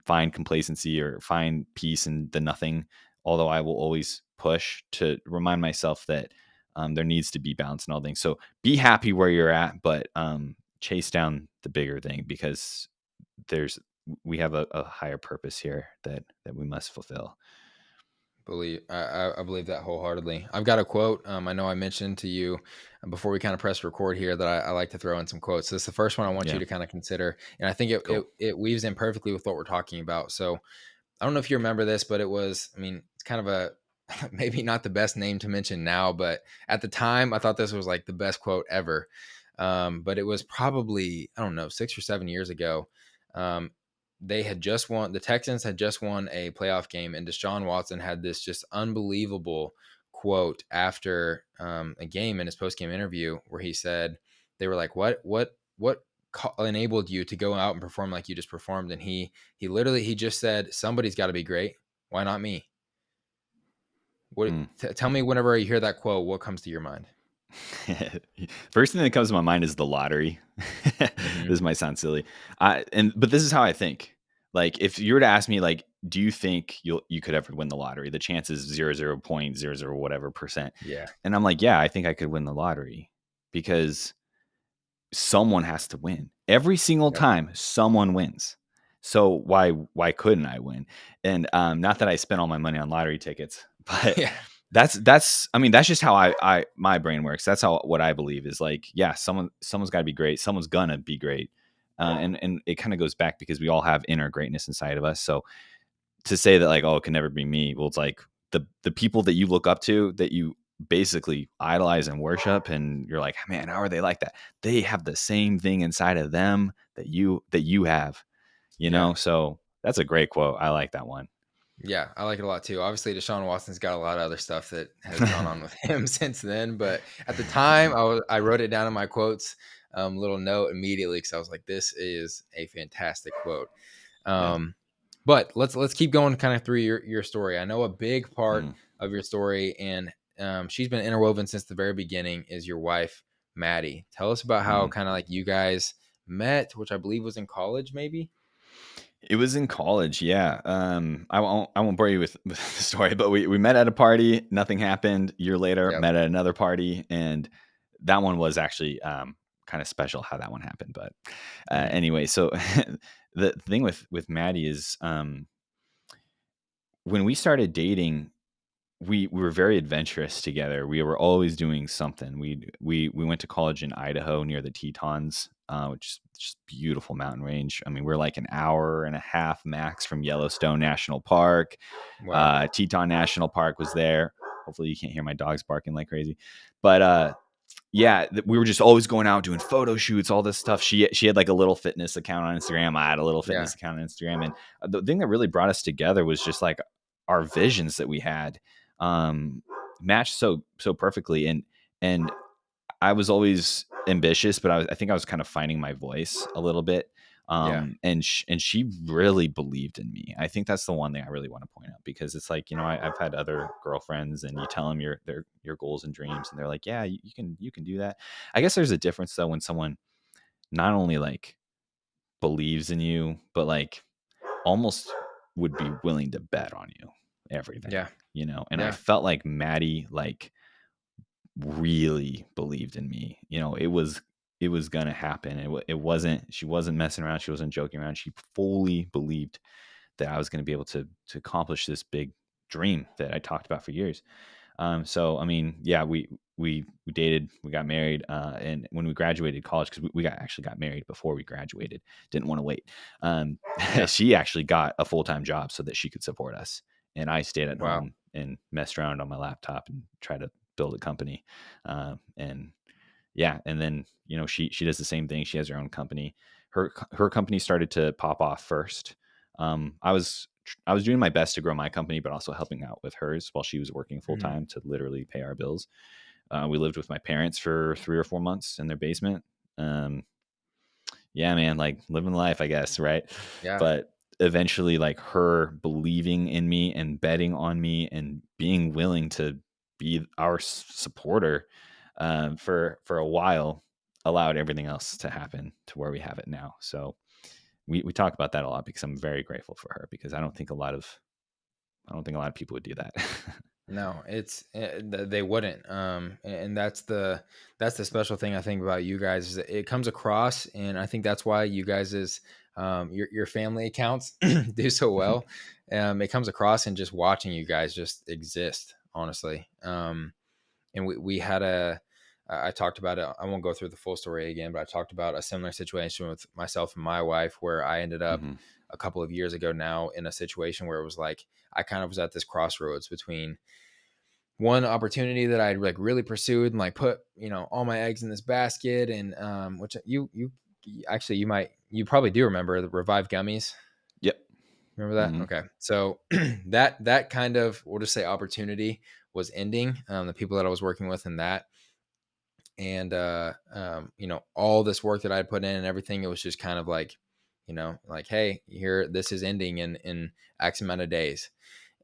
Speaker 2: find complacency or find peace in the nothing. Although I will always push to remind myself that there needs to be balance in all things. So be happy where you're at, but chase down the bigger thing, because there's we have a higher purpose here that we must fulfill.
Speaker 1: I believe that wholeheartedly. I've got a quote. I know I mentioned to you before we kind of press record here that I like to throw in some quotes. This is the first one I want you
Speaker 2: Yeah,
Speaker 1: to kind of consider, and I think
Speaker 2: cool.
Speaker 1: it weaves in perfectly with what we're talking about. So I don't know if you remember this, but it was, I mean, it's kind of a maybe not the best name to mention now, but at the time I thought this was like the best quote ever. But it was probably, I don't know, 6 or 7 years ago. Um, they had just won, the Texans had just won a playoff game, and Deshaun Watson had this just unbelievable quote after a game in his post game interview where he said, they were like, what enabled you to go out and perform like you just performed? And he literally, he just said, somebody's got to be great. Why not me? What?
Speaker 2: Mm.
Speaker 1: Tell me whenever you hear that quote, what comes to your mind?
Speaker 2: First thing that comes to my mind is the lottery.
Speaker 1: Hmm.
Speaker 2: This might sound silly, but this is how I think. Like, if you were to ask me, like, do you think you could ever win the lottery? The chance is 0.00 whatever percent,
Speaker 1: Yeah.
Speaker 2: and I'm like, yeah, I think I could win the lottery, because someone has to win every single
Speaker 1: Yep.
Speaker 2: time. Someone wins, so why couldn't I win? And not that I spent all my money on lottery tickets, but
Speaker 1: Yeah.
Speaker 2: that's I mean, that's just how I my brain works. That's how what I believe is, like, yeah, someone's got to be great. Someone's gonna be great. And it kind of goes back because we all have inner greatness inside of us. So to say that, like, oh, it can never be me, well, it's like the people that you look up to, that you basically idolize and worship, and you're like, man, how are they like that? They have the same thing inside of them that you have,
Speaker 1: Yeah.
Speaker 2: So that's a great quote. I like that one.
Speaker 1: Yeah, I like it a lot too. Obviously, Deshaun Watson's got a lot of other stuff that has gone on with him since then. But at the time, I wrote it down in my quotes, little note immediately because I was like, "This is a fantastic quote."
Speaker 2: Yeah.
Speaker 1: Um, but let's keep going kind of through your story. I know a big part
Speaker 2: Mm,
Speaker 1: of your story, and she's been interwoven since the very beginning, is your wife, Maddie. Tell us about how
Speaker 2: mm.
Speaker 1: kind of like you guys met, which I believe was in college, maybe.
Speaker 2: It was in college, yeah. I won't bore you with the story, but we met at a party. Nothing happened. Year later,
Speaker 1: Yep.
Speaker 2: met at another party, and that one was actually kind of special how that one happened. But
Speaker 1: Hmm.
Speaker 2: anyway, so the thing with Maddie is, when we started dating, we were very adventurous together. We were always doing something. We went to college in Idaho near the Tetons, which is just beautiful mountain range. I mean, we're like an hour and a half max from Yellowstone National Park.
Speaker 1: Wow.
Speaker 2: Teton National Park was there. Hopefully, you can't hear my dogs barking like crazy. But yeah, we were just always going out doing photo shoots, all this stuff. She had like a little fitness account on Instagram. I had a little
Speaker 1: Yeah.
Speaker 2: fitness account on Instagram, and the thing that really brought us together was just like our visions that we had um, matched so perfectly. And I was always ambitious, but I think I was kind of finding my voice a little bit.
Speaker 1: Yeah.
Speaker 2: And she really believed in me. I think that's the one thing I really want to point out, because it's like, I've had other girlfriends, and you tell them your goals and dreams, and they're like, yeah, you can do that. I guess there's a difference though when someone not only like believes in you, but like almost would be willing to bet on you
Speaker 1: Yeah.
Speaker 2: everything. And I
Speaker 1: Yeah.
Speaker 2: felt like Maddie, like, really believed in me. It was gonna happen. It wasn't. She wasn't messing around. She wasn't joking around. She fully believed that I was going to be able to accomplish this big dream that I talked about for years. So I mean, yeah, we dated, we got married, and when we graduated college, because we actually got married before we graduated, didn't want to wait. Um,
Speaker 1: Yeah.
Speaker 2: she actually got a full time job so that she could support us, and I stayed at
Speaker 1: Wow.
Speaker 2: home and messed around on my laptop and tried to build a company. And yeah, and then she does the same thing. She has her own company. Her company started to pop off first. I was doing my best to grow my company, but also helping out with hers while she was working full
Speaker 1: Mhm.
Speaker 2: time to literally pay our bills. We lived with my parents for 3 or 4 months in their basement. Um, yeah, man, like living life, I guess, right?
Speaker 1: Yeah.
Speaker 2: But eventually, like, her believing in me and betting on me and being willing to be our supporter for a while allowed everything else to happen to where we have it now. So we talk about that a lot because I'm very grateful for her because I don't think a lot of people would do that.
Speaker 1: No, they wouldn't. And that's the special thing I think about you guys is that it comes across, and I think that's why you guys is your family accounts do so well. It comes across in just watching you guys just exist, honestly. And we had I talked about it. I won't go through the full story again, but I talked about a similar situation with myself and my wife where I ended up
Speaker 2: Hmm.
Speaker 1: a couple of years ago now in a situation where it was like I kind of was at this crossroads between one opportunity that I'd like really pursued and like put, all my eggs in this basket, and which you actually you probably do remember the revived gummies.
Speaker 2: Yep.
Speaker 1: Remember that?
Speaker 2: Hmm.
Speaker 1: Okay. So that kind of, we'll just say, opportunity was ending. The people that I was working with in that, and all this work that I put in and everything, it was just kind of like, like, hey, here, this is ending in X amount of days.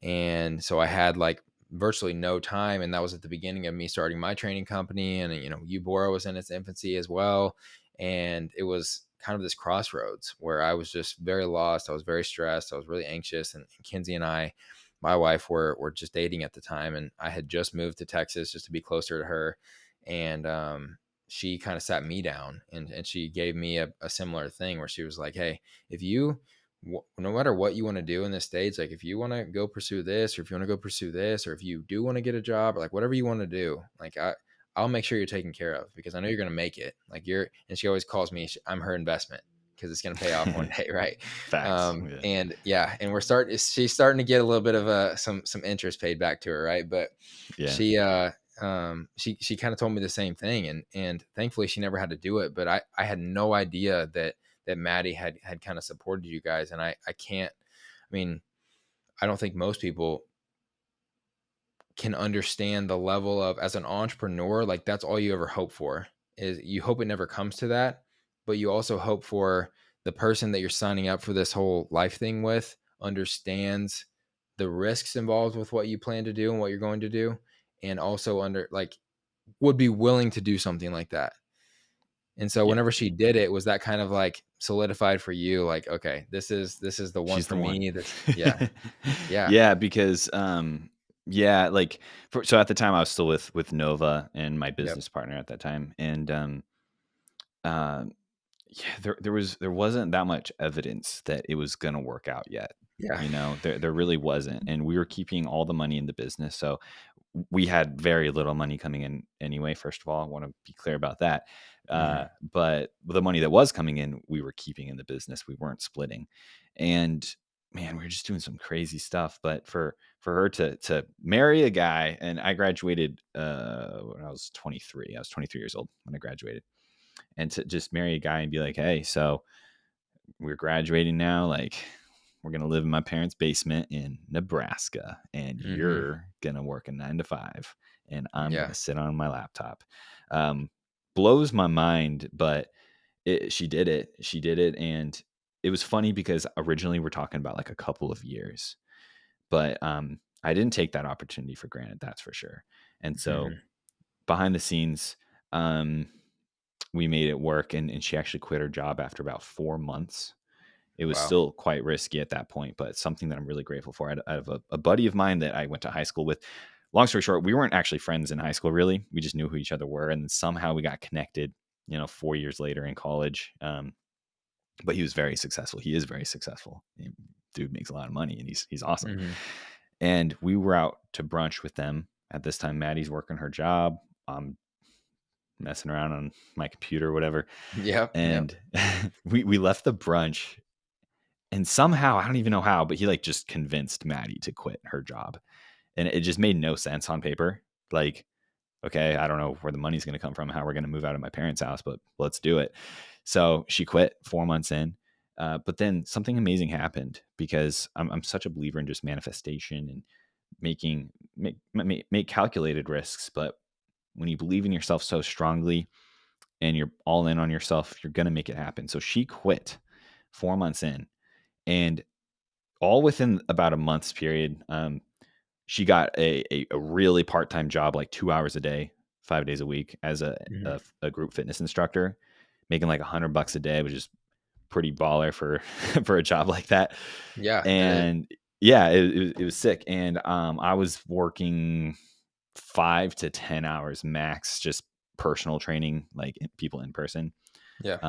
Speaker 1: And so I had like virtually no time, and that was at the beginning of me starting my training company, and Ubora was in its infancy as well, and it was kind of this crossroads where I was just very lost. I was very stressed. I was really anxious, and Kinsey and I, my wife, were just dating at the time, and I had just moved to Texas just to be closer to her. And she kind of sat me down, and she gave me a similar thing where she was like, hey, if you no matter what you want to do in this stage, like if you want to go pursue this, or if you want to go pursue this, or if you do want to get a job, or like whatever you want to do, like I'll make sure you're taken care of because I know you're going to make it. Like and she always calls me, I'm her investment because it's going to pay off one day. Right.
Speaker 2: Facts. Yeah.
Speaker 1: And yeah, and she's starting to get a little bit of some interest paid back to her. Right. But
Speaker 2: Yeah.
Speaker 1: she kind of told me the same thing, and thankfully she never had to do it, but I had no idea that Maddie had kind of supported you guys. And I can't, I mean, I don't think most people can understand the level of, as an entrepreneur, like that's all you ever hope for, is you hope it never comes to that, but you also hope for the person that you're signing up for this whole life thing with understands the risks involved with what you plan to do and what you're going to do, and also would be willing to do something like that. And so
Speaker 2: Yeah.
Speaker 1: whenever she did it, was that kind of like solidified for you? Like, okay, this is the one
Speaker 2: She's
Speaker 1: for
Speaker 2: the one.
Speaker 1: me. Yeah, yeah,
Speaker 2: Yeah, because yeah, like so at the time I was still with Nova and my
Speaker 1: yep,
Speaker 2: business partner at that time. And uh, yeah, there wasn't that much evidence that it was gonna work out yet.
Speaker 1: yeah,
Speaker 2: There really wasn't. And we were keeping all the money in the business. So we had very little money coming in anyway. First of all, I want to be clear about that.
Speaker 1: hmm,
Speaker 2: But the money that was coming in, we were keeping in the business. We weren't splitting. And man, we were just doing some crazy stuff. But for her to marry a guy, and I graduated when I was 23. I was 23 years old when I graduated, and to just marry a guy and be like, hey, so we're graduating now, like we're gonna live in my parents' basement in Nebraska, and
Speaker 1: hmm,
Speaker 2: you're gonna work a 9 to 5, and I'm
Speaker 1: yeah,
Speaker 2: gonna sit on my laptop. Um, Blows my mind, but she did it. She did it, and it was funny because originally we're talking about like a couple of years, but I didn't take that opportunity for granted. That's for sure. And so
Speaker 1: hmm,
Speaker 2: behind the scenes, um, we made it work, and she actually quit her job after about 4 months. It was
Speaker 1: wow,
Speaker 2: still quite risky at that point, but something that I'm really grateful for. I have a buddy of mine that I went to high school with. Long story short, we weren't actually friends in high school, really. We just knew who each other were. And then somehow we got connected, 4 years later in college. But he was very successful. He is very successful. Dude makes a lot of money, and he's awesome.
Speaker 1: hmm,
Speaker 2: And we were out to brunch with them. At this time, Maddie's working her job. I'm messing around on my computer or whatever.
Speaker 1: yep, yep,
Speaker 2: And we left the brunch. And somehow, I don't even know how, but he like just convinced Maddie to quit her job. And it just made no sense on paper. Like, okay, I don't know where the money's going to come from, how we're going to move out of my parents' house, but let's do it. So she quit 4 months in. But then something amazing happened because I'm such a believer in just manifestation and make calculated risks. But when you believe in yourself so strongly and you're all in on yourself, you're going to make it happen. So she quit 4 months in, and all within about a month's period, she got a really part-time job, like 2 hours a day, 5 days a week as
Speaker 1: hmm,
Speaker 2: a group fitness instructor, making like $100 a day, which is pretty baller for for a job like that.
Speaker 1: Yeah, that is.
Speaker 2: And yeah, it was sick. And I was working 5 to 10 hours max, just personal training, like people in person,
Speaker 1: Yeah.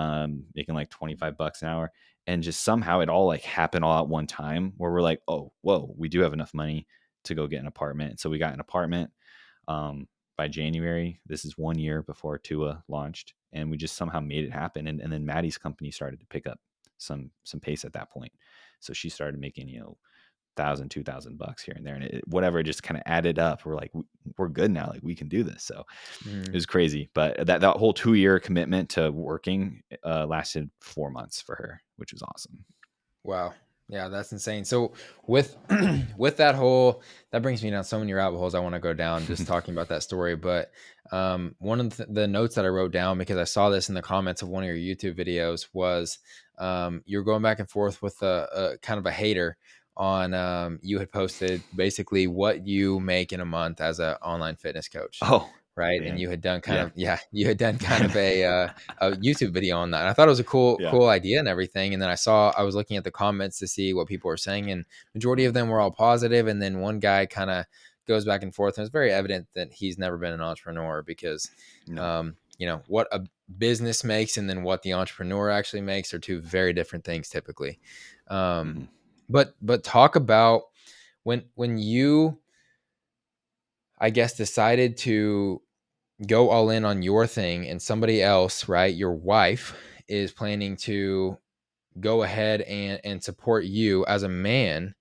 Speaker 2: making like $25 an hour. And just somehow it all like happened all at one time where we're like, oh, whoa, we do have enough money to go get an apartment. So we got an apartment by January. This is 1 year before Tua launched, and we just somehow made it happen. And then Maddie's company started to pick up some pace at that point. So she started making, $1,000, $2,000 here and there, and whatever, it just kind of added up. We're like, we're good now. Like we can do this. So it
Speaker 1: Mhm.
Speaker 2: was crazy. But that whole 2 year commitment to working lasted 4 months for her, which was awesome.
Speaker 1: Wow. Yeah, that's insane. So with with that brings me down so many rabbit holes I want to go down just talking about that story. But one of the notes that I wrote down because I saw this in the comments of one of your YouTube videos was you're going back and forth with a kind of a hater on you had posted basically what you make in a month as an online fitness coach.
Speaker 2: Oh
Speaker 1: Right. And
Speaker 2: man,
Speaker 1: you had done kind
Speaker 2: yeah,
Speaker 1: of, yeah, you had done kind of a YouTube video on that. And I thought it was a
Speaker 2: yeah,
Speaker 1: cool idea and everything. And then I was looking at the comments to see what people were saying, and majority of
Speaker 2: mhm,
Speaker 1: them were all positive. And then one guy kind of goes back and forth, and it's very evident that he's never been an entrepreneur because,
Speaker 2: no,
Speaker 1: what a business makes and then what the entrepreneur actually makes are two very different things typically. Um,
Speaker 2: hmm
Speaker 1: but talk about when you, I guess, decided to go all in on your thing and somebody else, right, your wife is planning to go ahead and support you as a man,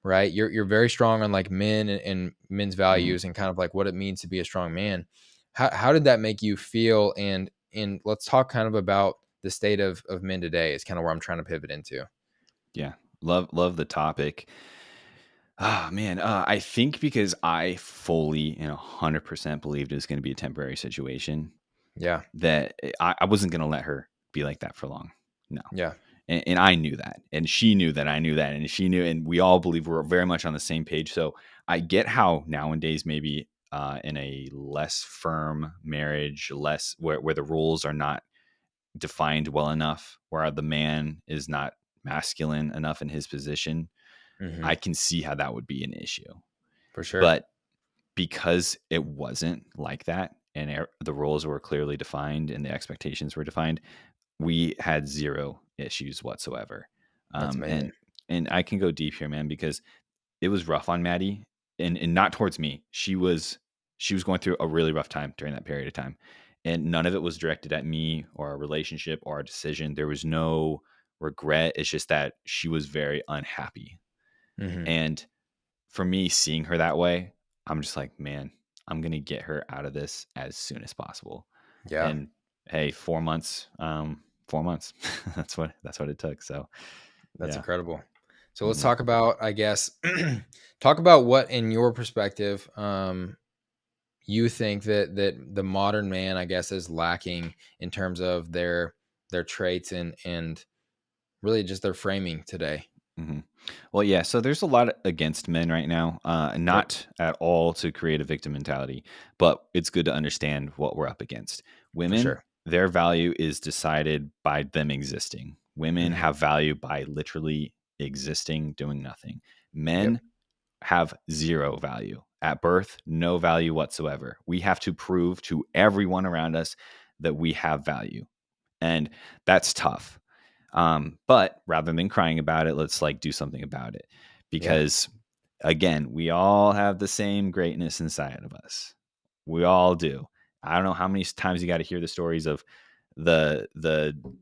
Speaker 1: right? You're very strong on like men and men's
Speaker 2: hmm
Speaker 1: values and kind of like what it means to be a strong man. How did that make you feel? And let's talk kind of about the state of men today is kind of where I'm trying to pivot into.
Speaker 2: yeah. Love the topic. Ah, man, I think because I fully and 100% believed it was going to be a temporary situation,
Speaker 1: Yeah.
Speaker 2: that I wasn't going to let her be like that for long. No.
Speaker 1: Yeah.
Speaker 2: And I knew that, and she knew that I knew that, and she knew, and we all believe we're very much on the same page. So I get how nowadays maybe in a less firm marriage, less where the rules are not defined well enough, where the man is not masculine enough in his position,
Speaker 1: Hmm.
Speaker 2: I can see how that would be an issue.
Speaker 1: For sure.
Speaker 2: But because it wasn't like that, and the roles were clearly defined and the expectations were defined, we had zero issues whatsoever.
Speaker 1: That's
Speaker 2: Um,
Speaker 1: amazing.
Speaker 2: and and I can go deep here, man, because it was rough on Maddie, and not towards me. She was going through a really rough time during that period of time, and none of it was directed at me or our relationship or our decision. There was no regret. It's just that she was very unhappy,
Speaker 1: Hmm.
Speaker 2: and for me, seeing her that way, I'm just like, man, I'm gonna get her out of this as soon as possible.
Speaker 1: Yeah.
Speaker 2: And hey, 4 months, 4 months. That's what it took. So
Speaker 1: That's
Speaker 2: yeah.
Speaker 1: incredible. So let's
Speaker 2: hmm
Speaker 1: talk about, I guess, talk about what, in your perspective, you think that the modern man, I guess, is lacking in terms of their traits and really just their framing today.
Speaker 2: hmm Well, yeah. So there's a lot against men right now.
Speaker 1: Yep,
Speaker 2: Not at all to create a victim mentality, but it's good to understand what we're up against.
Speaker 1: for
Speaker 2: Women,
Speaker 1: sure.
Speaker 2: their value is decided by them existing. Women
Speaker 1: Hmm.
Speaker 2: have value by literally existing, doing nothing.
Speaker 1: Yep.
Speaker 2: Men have zero value. At birth, no value whatsoever. We have to prove to everyone around us that we have value. And that's tough. But rather than crying about it, let's like do something about it.
Speaker 1: Yeah.
Speaker 2: Because again, we all have the same greatness inside of us. We all do. I don't know how many times you got to hear the stories of the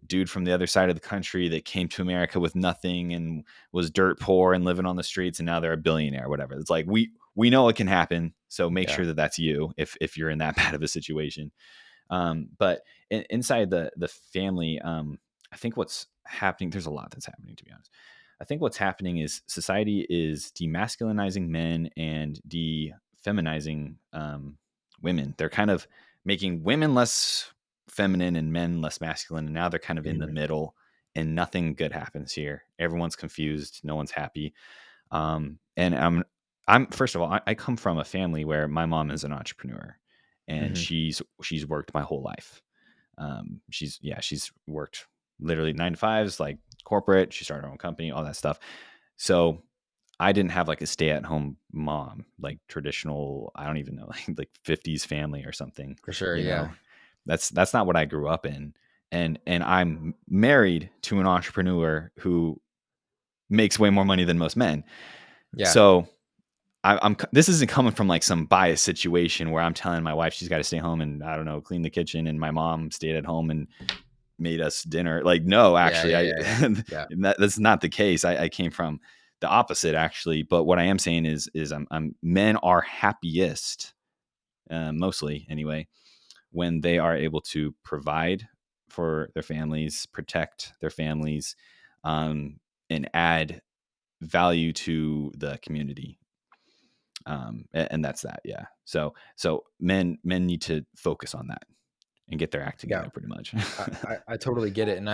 Speaker 2: dude from the other side of the country that came to America with nothing and was dirt poor and living on the streets, and now they're a billionaire, whatever. It's like we know it can happen. So make
Speaker 1: Yeah.
Speaker 2: sure that that's you if you're in that bad of a situation. But inside the family, I think what's happening. There's a lot that's happening, to be honest. I think what's happening is society is demasculinizing men and defeminizing women. They're kind of making women less feminine and men less masculine, and now they're kind of in the
Speaker 1: Hmm.
Speaker 2: middle, and nothing good happens here. Everyone's confused. No one's happy. And I'm first of all, I come from a family where my mom is an entrepreneur, and
Speaker 1: Hmm.
Speaker 2: she's worked my whole life. She's worked literally 9 to 5s, like corporate. She started her own company, all that stuff. So I didn't have like a stay at home mom, like traditional, I don't even know, like 50s family or something,
Speaker 1: For sure.
Speaker 2: you
Speaker 1: Yeah.
Speaker 2: know. That's not what I grew up in. And I'm married to an entrepreneur who makes way more money than most men.
Speaker 1: Yeah.
Speaker 2: So I'm this isn't coming from like some biased situation where I'm telling my wife she's got to stay home and I don't know, clean the kitchen, and my mom stayed at home and made us dinner. Like, no,
Speaker 1: Yeah.
Speaker 2: actually,
Speaker 1: Yeah.
Speaker 2: I
Speaker 1: Yeah. Yeah. Yeah.
Speaker 2: that's not the case. I came from the opposite, actually. But what I am saying is I'm men are happiest, mostly anyway, when they are able to provide for their families, protect their families, um, and add value to the community. And that's that. Yeah. So men need to focus on that and get their act
Speaker 1: Yeah.
Speaker 2: together, pretty much.
Speaker 1: I totally get it, and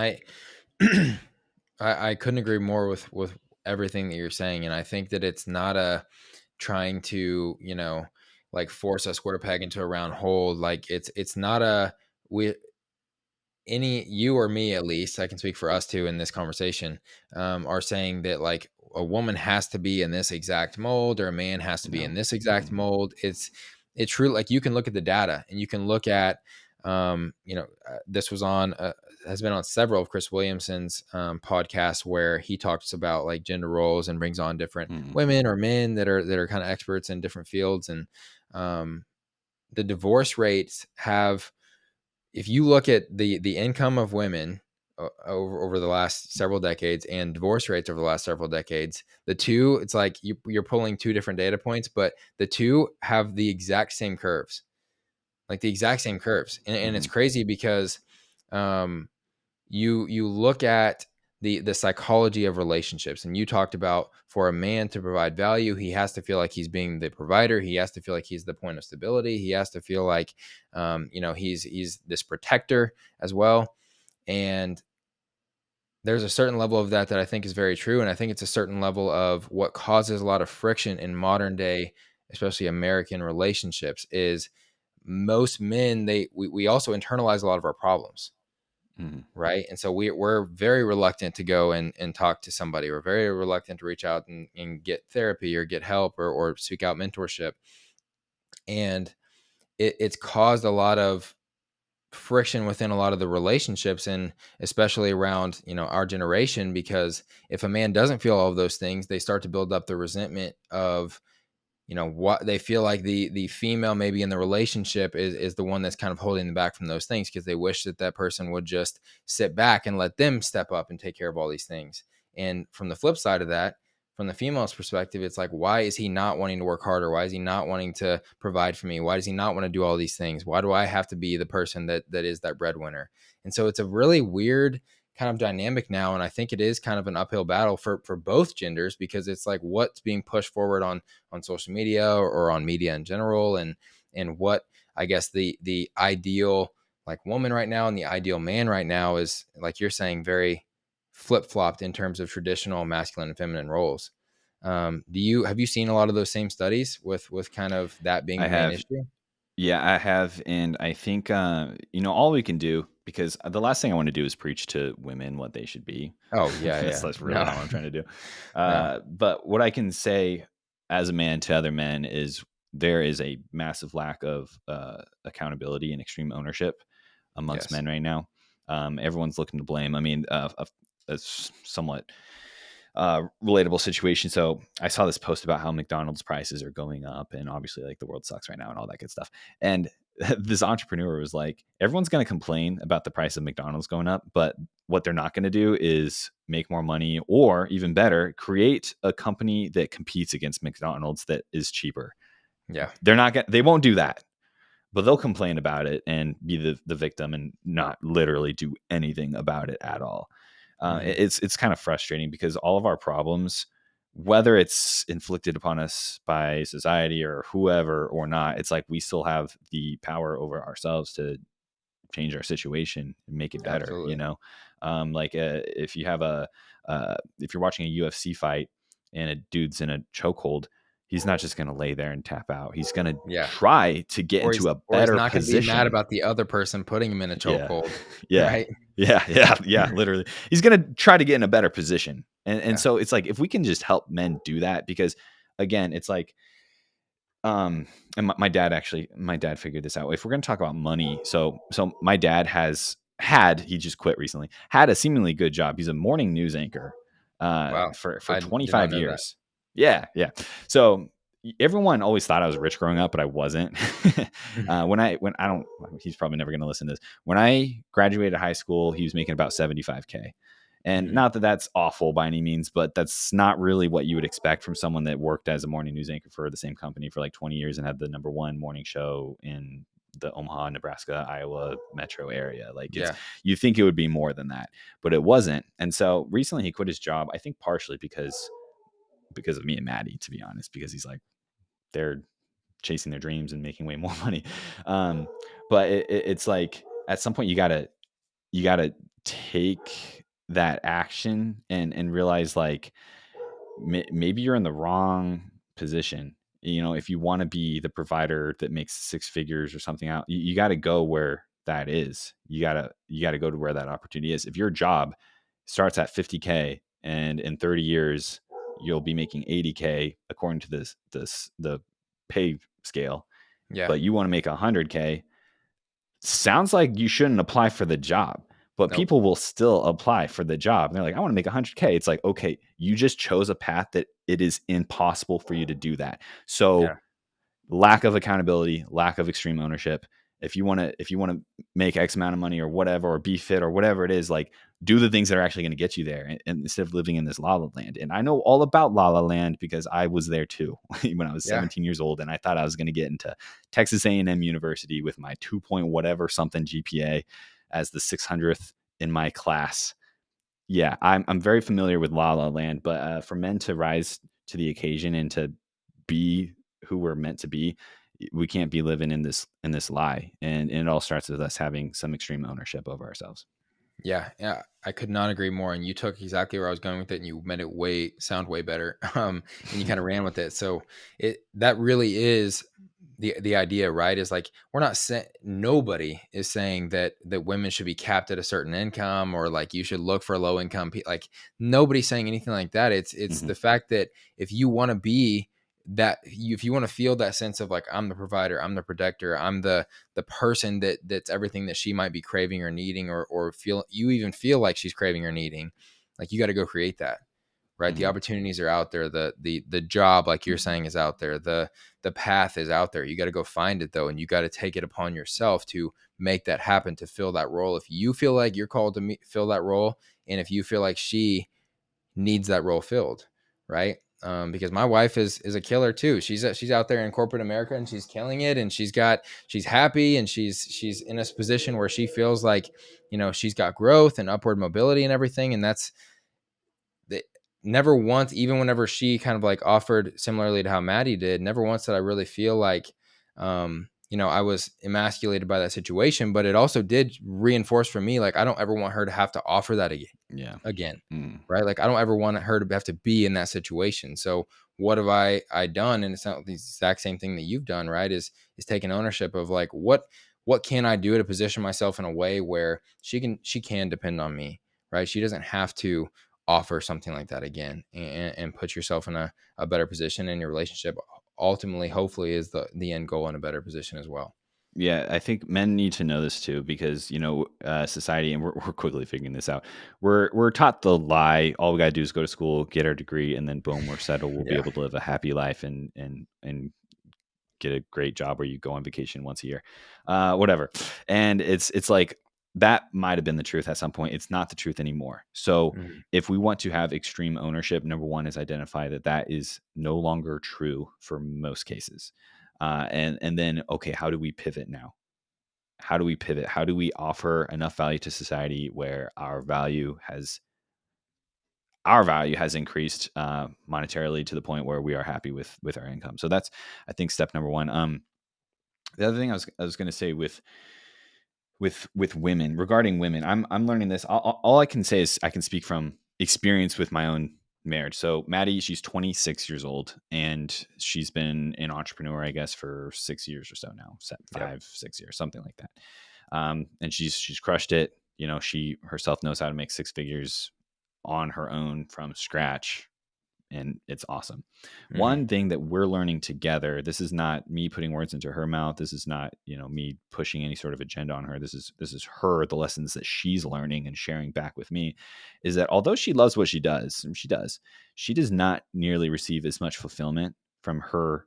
Speaker 1: I couldn't agree more with everything that you're saying, and I think that it's not a trying to, like force a square peg into a round hole. Like it's not a we any you or me, at least I can speak for us two in this conversation, are saying that like a woman has to be in this exact mold or a man has to be
Speaker 2: No.
Speaker 1: in this exact
Speaker 2: Mm-mm.
Speaker 1: mold. It's true. Like you can look at the data and you can look at this was on has been on several of Chris Williamson's podcasts where he talks about like gender roles and brings on different
Speaker 2: Mm-mm.
Speaker 1: women or men that are kind of experts in different fields. And um, the divorce rates have, if you look at the income of women over the last several decades and divorce rates over the last several decades, the two, it's like you're pulling two different data points, but the two have the exact same curves, like the exact same curves. And it's
Speaker 2: Mm-hmm.
Speaker 1: crazy because um, you look at the psychology of relationships, and you talked about for a man to provide value, he has to feel like he's being the provider, he has to feel like he's the point of stability, he has to feel like he's this protector as well. And there's a certain level of that I think is very true, and I think it's a certain level of what causes a lot of friction in modern day, especially American relationships, is most men, we also internalize a lot of our problems,
Speaker 2: Mm-hmm.
Speaker 1: right? And so we're very reluctant to go and talk to somebody. We're very reluctant to reach out and get therapy or get help or seek out mentorship. And it's caused a lot of friction within a lot of the relationships, and especially around our generation, because if a man doesn't feel all of those things, they start to build up the resentment of what they feel like the female maybe in the relationship is the one that's kind of holding them back from those things, because they wish that that person would just sit back and let them step up and take care of all these things. And from the flip side of that, from the female's perspective, it's like, why is he not wanting to work harder? Why is he not wanting to provide for me? Why does he not want to do all these things? Why do I have to be the person that is that breadwinner? And so it's a really weird kind of dynamic now, and I think it is kind of an uphill battle for both genders, because it's like what's being pushed forward on social media or on media in general, and what I guess the ideal like woman right now and the ideal man right now is, like you're saying, very flip-flopped in terms of traditional masculine and feminine roles. Do you have you seen a lot of those same studies with kind of that being
Speaker 2: I
Speaker 1: the main
Speaker 2: have.
Speaker 1: issue?
Speaker 2: Yeah, I have, and I think all we can do, because the last thing I want to do is preach to women what they should be.
Speaker 1: Oh yeah,
Speaker 2: that's,
Speaker 1: yeah.
Speaker 2: that's really
Speaker 1: No.
Speaker 2: not what I'm trying to do.
Speaker 1: No.
Speaker 2: But what I can say as a man to other men is there is a massive lack of accountability and extreme ownership amongst
Speaker 1: Yes.
Speaker 2: men right now. Everyone's looking to blame. I mean, a somewhat relatable situation. So I saw this post about how McDonald's prices are going up, and obviously, like, the world sucks right now and all that good stuff. And this entrepreneur was like, everyone's going to complain about the price of McDonald's going up, but what they're not going to do is make more money, or even better, create a company that competes against McDonald's that is cheaper.
Speaker 1: Yeah.
Speaker 2: They're not going. They won't do that, but they'll complain about it and be the victim and not literally do anything about it at all.
Speaker 1: Hmm.
Speaker 2: It's kind of frustrating because all of our problems, whether it's inflicted upon us by society or whoever or not, it's like we still have the power over ourselves to change our situation and make it better.
Speaker 1: Absolutely.
Speaker 2: Like if you have if you're watching a UFC fight and a dude's in a chokehold, he's not just going to lay there and tap out. He's going to
Speaker 1: Yeah.
Speaker 2: try to get into a
Speaker 1: Or he's
Speaker 2: better
Speaker 1: not gonna be mad
Speaker 2: position.
Speaker 1: about the other person putting him in a
Speaker 2: Yeah.
Speaker 1: chokehold,
Speaker 2: Yeah.
Speaker 1: right?
Speaker 2: Yeah, literally. He's gonna try to get in a better position. And
Speaker 1: Yeah.
Speaker 2: so it's like if we can just help men do that, because again, it's like um and my dad figured this out. If we're gonna talk about money, so my dad he just quit recently, had a seemingly good job. He's a morning news anchor
Speaker 1: Wow.
Speaker 2: for
Speaker 1: I did not
Speaker 2: 25
Speaker 1: know that.
Speaker 2: years. Yeah, yeah. So everyone always thought I was rich growing up, but I wasn't. When I don't, he's probably never going to listen to this. When I graduated high school, he was making about 75K. And
Speaker 1: Mhm.
Speaker 2: not that that's awful by any means, but that's not really what you would expect from someone that worked as a morning news anchor for the same company for like 20 years and had the number one morning show in the Omaha, Nebraska, Iowa metro area. Like it's,
Speaker 1: Yeah.
Speaker 2: you think it would be more than that, but it wasn't. And so recently he quit his job, I think partially because of me and Maddie, to be honest, because he's like, they're chasing their dreams and making way more money. Um, but it's like at some point you gotta take that action and realize like maybe you're in the wrong position. You know, if you want to be the provider that makes six figures or something out, you got to go where that is. You got to go to where that opportunity is. If your job starts at 50K and in 30 years you'll be making 80K according to the pay scale,
Speaker 1: Yeah.
Speaker 2: but you want to make 100K, sounds like you shouldn't apply for the job, but
Speaker 1: Nope.
Speaker 2: people will still apply for the job. And they're like, I want to make 100K. It's like, okay, you just chose a path that it is impossible for you to do that.
Speaker 1: Yeah.
Speaker 2: So lack of accountability, lack of extreme ownership. If you want to make X amount of money or whatever, or be fit or whatever it is, like do the things that are actually going to get you there, and instead of living in this la la land. And I know all about la la land because I was there too when I was
Speaker 1: Yeah.
Speaker 2: 17 years old, and I thought I was going to get into Texas A&M University with my 2 point whatever something GPA as the 600th in my class. Yeah, I'm very familiar with La La Land, but for men to rise to the occasion and to be who we're meant to be, we can't be living in this lie, and it all starts with us having some extreme ownership over ourselves.
Speaker 1: Yeah, yeah, I could not agree more. And you took exactly where I was going with it, and you made it sound way better. And you kind of ran with it. So that really is the idea, right? Is like we're not saying, nobody is saying that women should be capped at a certain income, or like you should look for low income. Like nobody's saying anything like that. It's
Speaker 2: Mhm,
Speaker 1: the fact that if you want to be if you want to feel that sense of like I'm the provider, I'm the protector, I'm the person that's everything that she might be craving or needing, or feel you even feel like she's craving or needing, like you got to go create that, right? The
Speaker 2: mhm,
Speaker 1: opportunities are out there, the job, like you're saying, is out there, the path is out there. You got to go find it though, and you got to take it upon yourself to make that happen, to fill that role. If you feel like you're called to fill that role, and if you feel like she needs that role filled, right? Because my wife is a killer too. She's out there in corporate America, and she's killing it, and she's happy, and she's in a position where she feels like, she's got growth and upward mobility and everything. And that's the, never once, even whenever she kind of like offered similarly to how Maddie did, never once did I really feel like, I was emasculated by that situation. But it also did reinforce for me, like I don't ever want her to have to offer that
Speaker 2: yeah,
Speaker 1: again,
Speaker 2: mm,
Speaker 1: right? Like I don't ever want her to have to be in that situation. So what have I done? And it's not the exact same thing that you've done, right? Is taking ownership of like what can I do to position myself in a way where she can depend on me, right? She doesn't have to offer something like that again, and put yourself in a better position in your relationship. Ultimately, hopefully, is the end goal in a better position as well.
Speaker 2: yeah. I think men need to know this too, because society, and we're quickly figuring this out. We're taught the lie. All we gotta do is go to school, get our degree, and then boom, we're settled. We'll be
Speaker 1: Yeah.
Speaker 2: able to live a happy life and get a great job where you go on vacation once a year, whatever. And it's like that might have been the truth at some point. It's not the truth anymore. So
Speaker 1: Mhm.
Speaker 2: if we want to have extreme ownership, number one is identify that that is no longer true for most cases. And then, okay, how do we pivot now? How do we pivot? How do we offer enough value to society where our value has increased monetarily to the point where we are happy with our income? So that's, I think, step number one. The other thing I was going to say with women, regarding women, I'm learning this. All I can say is I can speak from experience with my own marriage. So Maddie, she's 26 years old, and she's been an entrepreneur, I guess, for 6 years or so now,
Speaker 1: Yep.
Speaker 2: 5, 6 years, something like that. And she's crushed it. She herself knows how to make six figures on her own from scratch, and it's awesome.
Speaker 1: Hmm.
Speaker 2: One thing that we're learning together, this is not me putting words into her mouth, this is not, me pushing any sort of agenda on her. This is her, the lessons that she's learning and sharing back with me, is that although she loves what she does, and she does not nearly receive as much fulfillment from her,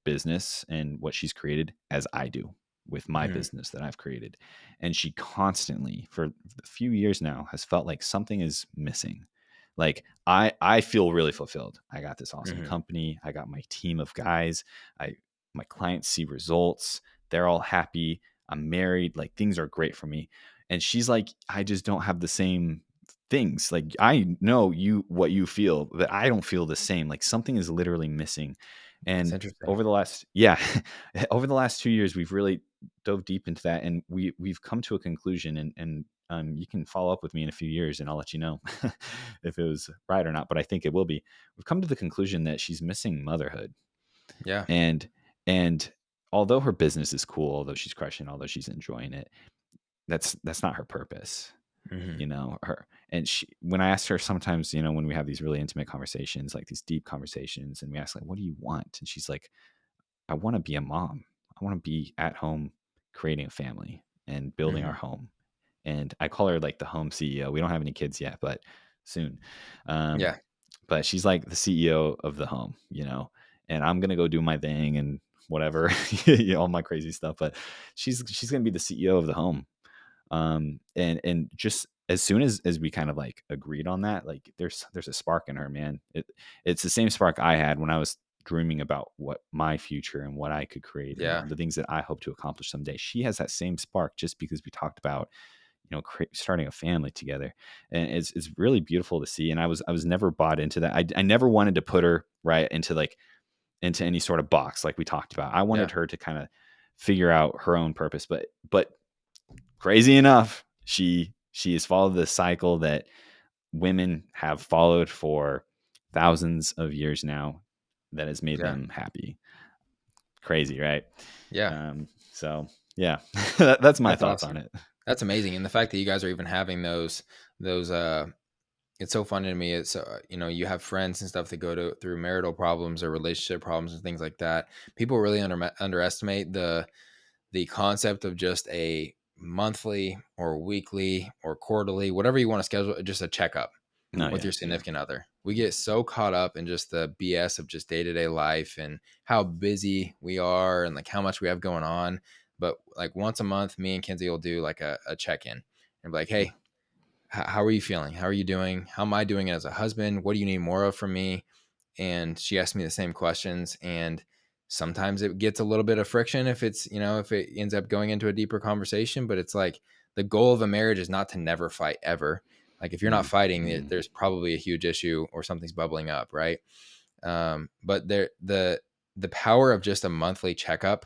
Speaker 2: business and what she's created as I do with my
Speaker 1: Hmm.
Speaker 2: business that I've created. And she constantly, for a few years now, has felt like something is missing. Like I feel really fulfilled. I got this awesome
Speaker 1: Hmm.
Speaker 2: company. I got my team of guys. I My clients see results. They're all happy. I'm married. Like things are great for me. And she's like, I just don't have the same things. Like I know what you feel, but I don't feel the same. Like something is literally missing.
Speaker 1: That's
Speaker 2: And
Speaker 1: interesting.
Speaker 2: over the last yeah, over the last 2 years, we've really dove deep into that, and we've come to a conclusion. And you can follow up with me in a few years, and I'll let you know if it was right or not. But I think it will be. We've come to the conclusion that she's missing motherhood,
Speaker 1: Yeah.
Speaker 2: and and although her business is cool, although she's crushing, although she's enjoying it, that's not her purpose.
Speaker 1: Hmm.
Speaker 2: Her and she when I ask her sometimes, when we have these really intimate conversations, like these deep conversations, and we ask like, what do you want? And she's like, I want to be a mom. I want to be at home creating a family and building our
Speaker 1: Hmm.
Speaker 2: home. And I call her like the home CEO. We don't have any kids yet, but soon. Um,
Speaker 1: Yeah.
Speaker 2: but she's like the CEO of the home, and I'm gonna go do my thing and whatever, all my crazy stuff. But she's gonna be the CEO of the home. And just as soon as we kind of like agreed on that, like there's a spark in her, man. It's the same spark I had when I was dreaming about what my future and what I could create and
Speaker 1: Yeah.
Speaker 2: the things that I hope to accomplish someday. She has that same spark just because we talked about starting a family together, and it's really beautiful to see. And I was never bought into that. I never wanted to put her right into any sort of box like we talked about. I
Speaker 1: Yeah.
Speaker 2: wanted her to kind of figure out her own purpose, but crazy enough, she has followed the cycle that women have followed for thousands of years now, that has made
Speaker 1: Yeah.
Speaker 2: them happy. Crazy, right?
Speaker 1: Yeah.
Speaker 2: So yeah, that's my
Speaker 1: That's
Speaker 2: thoughts on
Speaker 1: awesome.
Speaker 2: it.
Speaker 1: That's amazing. And the fact that you guys are even having those it's so funny to me. It's you have friends and stuff that go through marital problems or relationship problems and things like that. People really underestimate the concept of just a monthly or weekly or quarterly, whatever you want to schedule, just a checkup
Speaker 2: No,
Speaker 1: with
Speaker 2: yeah,
Speaker 1: your
Speaker 2: yeah.
Speaker 1: significant other. We get so caught up in just the BS of just day-to-day life and how busy we are and like how much we have going on. But like once a month, me and Kenzie will do like a check-in and be like,
Speaker 2: Yeah.
Speaker 1: hey, how are you feeling? How are you doing? How am I doing as a husband? What do you need more of from me? And she asked me the same questions. And sometimes it gets a little bit of friction if if it ends up going into a deeper conversation. But it's like the goal of a marriage is not to never fight ever. Like if you're not
Speaker 2: Mm,
Speaker 1: fighting,
Speaker 2: mm.
Speaker 1: there's probably a huge issue or something's bubbling up, right? But the power of just a monthly checkup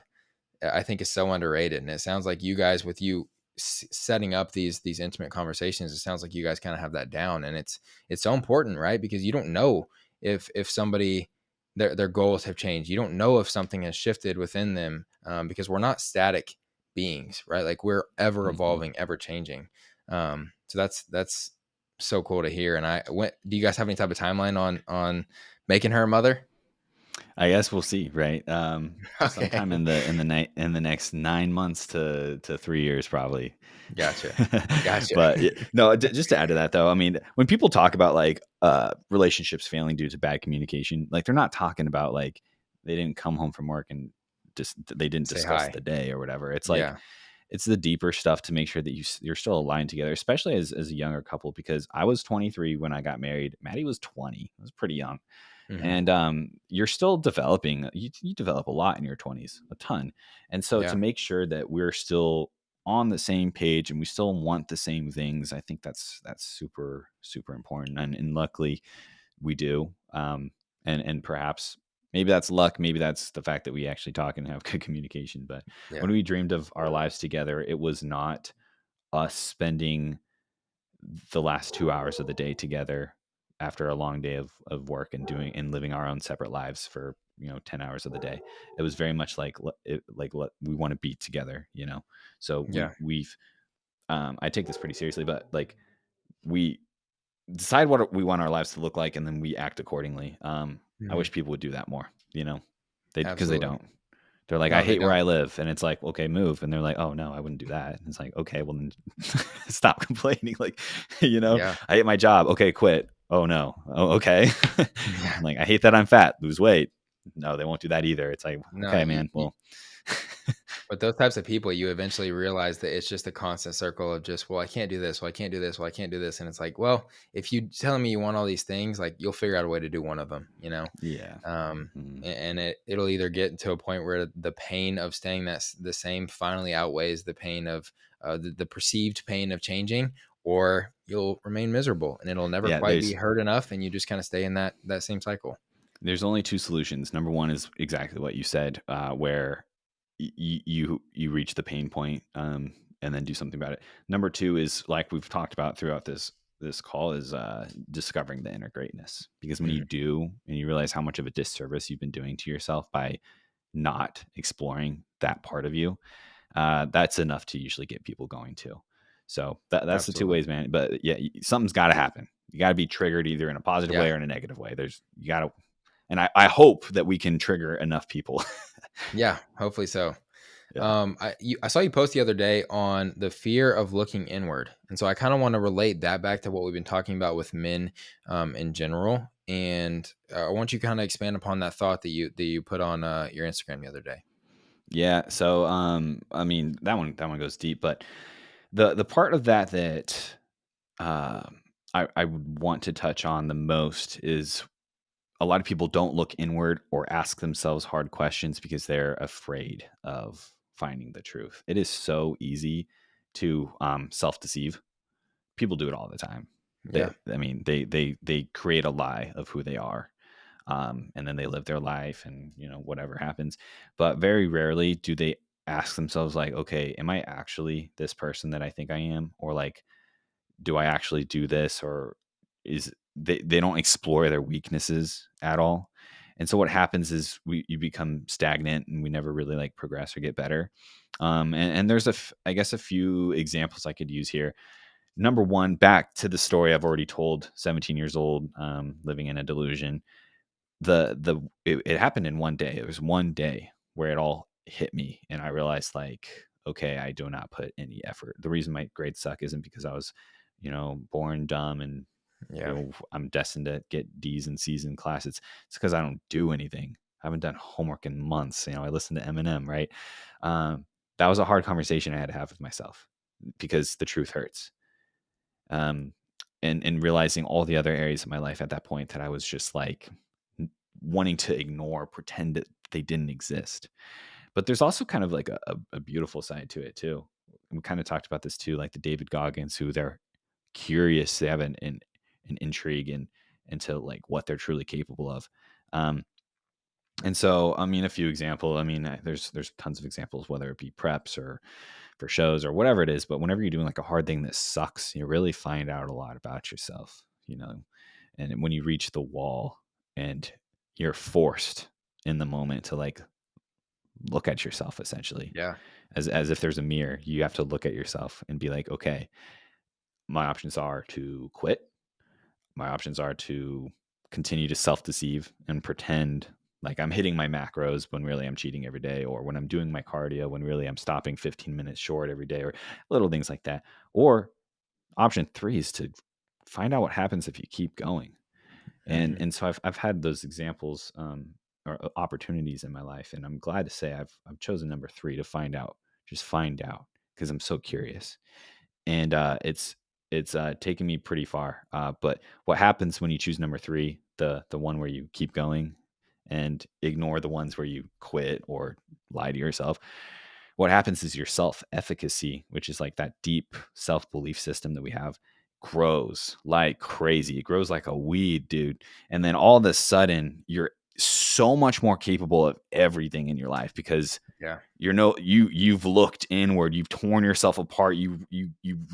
Speaker 1: I think is so underrated. And it sounds like you guys, with you setting up these intimate conversations, it sounds like you guys kind of have that down, and it's so important, right? Because you don't know if somebody their goals have changed. You don't know if something has shifted within them, because we're not static beings, right? Like we're ever
Speaker 2: Mhm.
Speaker 1: evolving, ever changing. So that's so cool to hear. And do you guys have any type of timeline on making her a mother?
Speaker 2: I guess we'll see, right? Sometime
Speaker 1: Okay,
Speaker 2: in the next 9 months to 3 years, probably.
Speaker 1: gotcha, gotcha.
Speaker 2: But no, just to add to that, though, I mean, when people talk about like relationships failing due to bad communication, like they're not talking about like they didn't come home from work and just they didn't
Speaker 1: Say
Speaker 2: discuss
Speaker 1: hi.
Speaker 2: the day or whatever. It's like
Speaker 1: Yeah.
Speaker 2: it's the deeper stuff to make sure that you're still aligned together, especially as a younger couple. Because I was 23 when I got married. Maddie was 20. I was pretty young,
Speaker 1: Mhm.
Speaker 2: and you're still developing. You develop a lot in your 20s, a ton. And so to
Speaker 1: Yeah.
Speaker 2: make sure that we're still on the same page and we still want the same things, I think that's super super important. And luckily we do. And perhaps maybe that's luck, maybe that's the fact that we actually talk and have good communication. But
Speaker 1: Yeah.
Speaker 2: when we dreamed of our lives together, it was not us spending the last 2 hours of the day together after a long day of work and doing and living our own separate lives for 10 hours of the day. It was very much like we want to be together, so
Speaker 1: Yeah.
Speaker 2: we've I take this pretty seriously, but like we decide what we want our lives to look like, and then we act accordingly. I
Speaker 1: Mhm.
Speaker 2: wish people would do that more, because they
Speaker 1: Absolutely.
Speaker 2: don't. They're like, I
Speaker 1: No, they
Speaker 2: hate where
Speaker 1: don't.
Speaker 2: I live. And it's like, okay, move. And they're like, oh no, I wouldn't do that. And it's like, okay, well then stop complaining. Like,
Speaker 1: Yeah.
Speaker 2: I hate my job. Okay, quit. Oh no. Oh, okay.
Speaker 1: Yeah.
Speaker 2: Like, I hate that I'm fat. Lose weight. No, they won't do that either. It's like,
Speaker 1: No,
Speaker 2: okay, man. Well,
Speaker 1: but those types of people, you eventually realize that it's just a constant circle of just, well, I can't do this. Well, I can't do this. Well, I can't do this. And it's like, well, if you telling me you want all these things, like you'll figure out a way to do one of them,
Speaker 2: yeah.
Speaker 1: Um,
Speaker 2: Hmm.
Speaker 1: and it'll either get to a point where the pain of staying the same finally outweighs the pain of the perceived pain of changing, or you'll remain miserable and it'll never
Speaker 2: Yeah.
Speaker 1: quite be hurt enough. And you just kind of stay in that same cycle.
Speaker 2: There's only two solutions. Number one is exactly what you said, where you reach the pain point, and then do something about it. Number two is, like we've talked about throughout this call, is discovering the inner greatness. Because when you
Speaker 1: Mhm.
Speaker 2: do, and you realize how much of a disservice you've been doing to yourself by not exploring that part of you, that's enough to usually get people going too. So that's the two
Speaker 1: Absolutely.
Speaker 2: ways, man. But yeah, something's got to happen. You got to be triggered either in a positive
Speaker 1: Yeah.
Speaker 2: way or in a negative way. You got to, and I hope that we can trigger enough people.
Speaker 1: Yeah. Hopefully so.
Speaker 2: Yeah.
Speaker 1: I saw you post the other day on the fear of looking inward, and so I kind of want to relate that back to what we've been talking about with men in general. And I want you to kind of expand upon that thought that you put on your Instagram the other day.
Speaker 2: Yeah. So, I mean, that one goes deep, but the part of that I would want to touch on the most is a lot of people don't look inward or ask themselves hard questions because they're afraid of finding the truth. It is so easy to self deceive. People do it all the time.
Speaker 1: Yeah,
Speaker 2: I mean, they create a lie of who they are, and then they live their life, and whatever happens. But very rarely do they ask themselves, like, okay, am I actually this person that I think I am, or like, do I actually do this, or is they don't explore their weaknesses at all. And so what happens is you become stagnant, and we never really like progress or get better. And there's I guess a few examples I could use here. Number one, back to the story I've already told, 17 years old, living in a delusion. It happened in one day. It was one day where it all hit me, and I realized, like, okay, I do not put any effort. The reason my grades suck isn't because I was, born dumb and
Speaker 1: yeah,
Speaker 2: I'm destined to get D's and C's in classes. It's because I don't do anything. I haven't done homework in months. I listen to Eminem, right? Um, that was a hard conversation I had to have with myself, because the truth hurts. Um, and realizing all the other areas of my life at that point that I was just like wanting to ignore, pretend that they didn't exist. But there's also kind of like a beautiful side to it too. We kind of talked about this too, like the David Goggins, who they're curious, they have an intrigue into like what they're truly capable of. Um, and so, I mean, a few examples. I mean, there's tons of examples, whether it be preps or for shows or whatever it is. But whenever you're doing like a hard thing that sucks, you really find out a lot about yourself. And when you reach the wall and you're forced in the moment to like look at yourself, essentially,
Speaker 1: yeah,
Speaker 2: as if there's a mirror, you have to look at yourself and be like, okay, my options are to quit. My options are to continue to self deceive and pretend like I'm hitting my macros when really I'm cheating every day, or when I'm doing my cardio when really I'm stopping 15 minutes short every day, or little things like that. Or option three is to find out what happens if you keep going. And
Speaker 1: hmm
Speaker 2: and so I've had those examples, or opportunities in my life, and I'm glad to say I've chosen number three, to find out, just find out, because I'm so curious. And it's taken me pretty far. But what happens when you choose number three, the one where you keep going and ignore the ones where you quit or lie to yourself? What happens is your self efficacy, which is like that deep self belief system that we have, grows like crazy. It grows like a weed, dude. And then all of a sudden, you're so much more capable of everything in your life, because
Speaker 1: yeah,
Speaker 2: you've looked inward, you've torn yourself apart, you've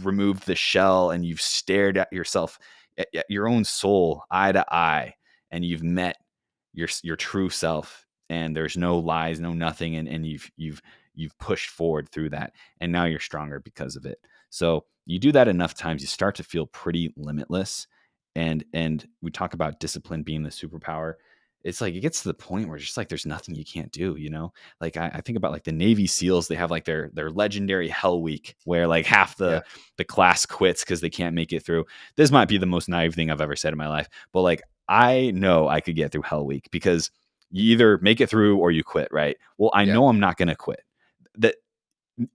Speaker 2: removed the shell, and you've stared at yourself at your own soul eye to eye, and you've met your true self, and there's no lies, no nothing, and you've pushed forward through that, and now you're stronger because of it. So you do that enough times, you start to feel pretty limitless. And we talk about discipline being the superpower. It's like it gets to the point where it's just like there's nothing you can't do, you know? Like I think about like the Navy SEALs, they have like their legendary Hell Week where like half
Speaker 1: Yeah.
Speaker 2: the class quits because they can't make it through. This might be the most naive thing I've ever said in my life, but like I know I could get through Hell Week because you either make it through or you quit, right? Well, I
Speaker 1: Yeah.
Speaker 2: know I'm not going to quit. That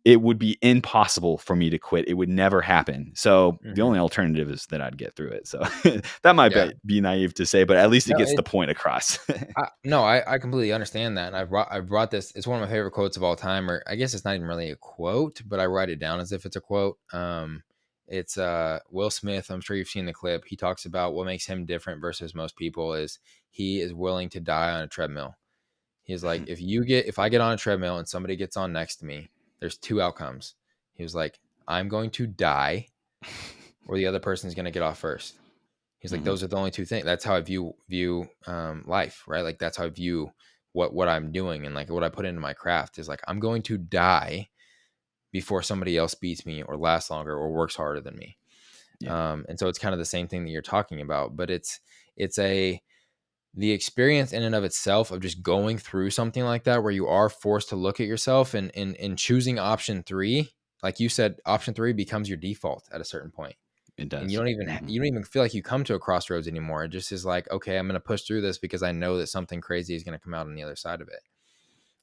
Speaker 2: it would be impossible for me to quit. It would never happen. So the
Speaker 1: Hmm.
Speaker 2: only alternative is that I'd get through it. So that might
Speaker 1: Yeah.
Speaker 2: be naive to say, but at least it
Speaker 1: No,
Speaker 2: gets the point across.
Speaker 1: no, I completely understand that, and I brought this. It's one of my favorite quotes of all time, or I guess it's not even really a quote, but I write it down as if it's a quote. It's Will Smith. I'm sure you've seen the clip. He talks about what makes him different versus most people is he is willing to die on a treadmill. He's like, if I get on a treadmill and somebody gets on next to me, there's two outcomes. He was like, I'm going to die, or the other person's going to get off first. He's like,
Speaker 2: Mhm.
Speaker 1: those are the only two things. That's how I view life, right? Like that's how I view what I'm doing and like what I put into my craft is like I'm going to die before somebody else beats me or lasts longer or works harder than me.
Speaker 2: Yeah,
Speaker 1: And so it's kind of the same thing that you're talking about, but it's a the experience in and of itself of just going through something like that where you are forced to look at yourself and choosing option three, like you said, option three becomes your default at a certain point,
Speaker 2: it
Speaker 1: and
Speaker 2: does. Mhm.
Speaker 1: you don't even feel like you come to a crossroads anymore. It just is like, okay, I'm going to push through this because I know that something crazy is going to come out on the other side of it.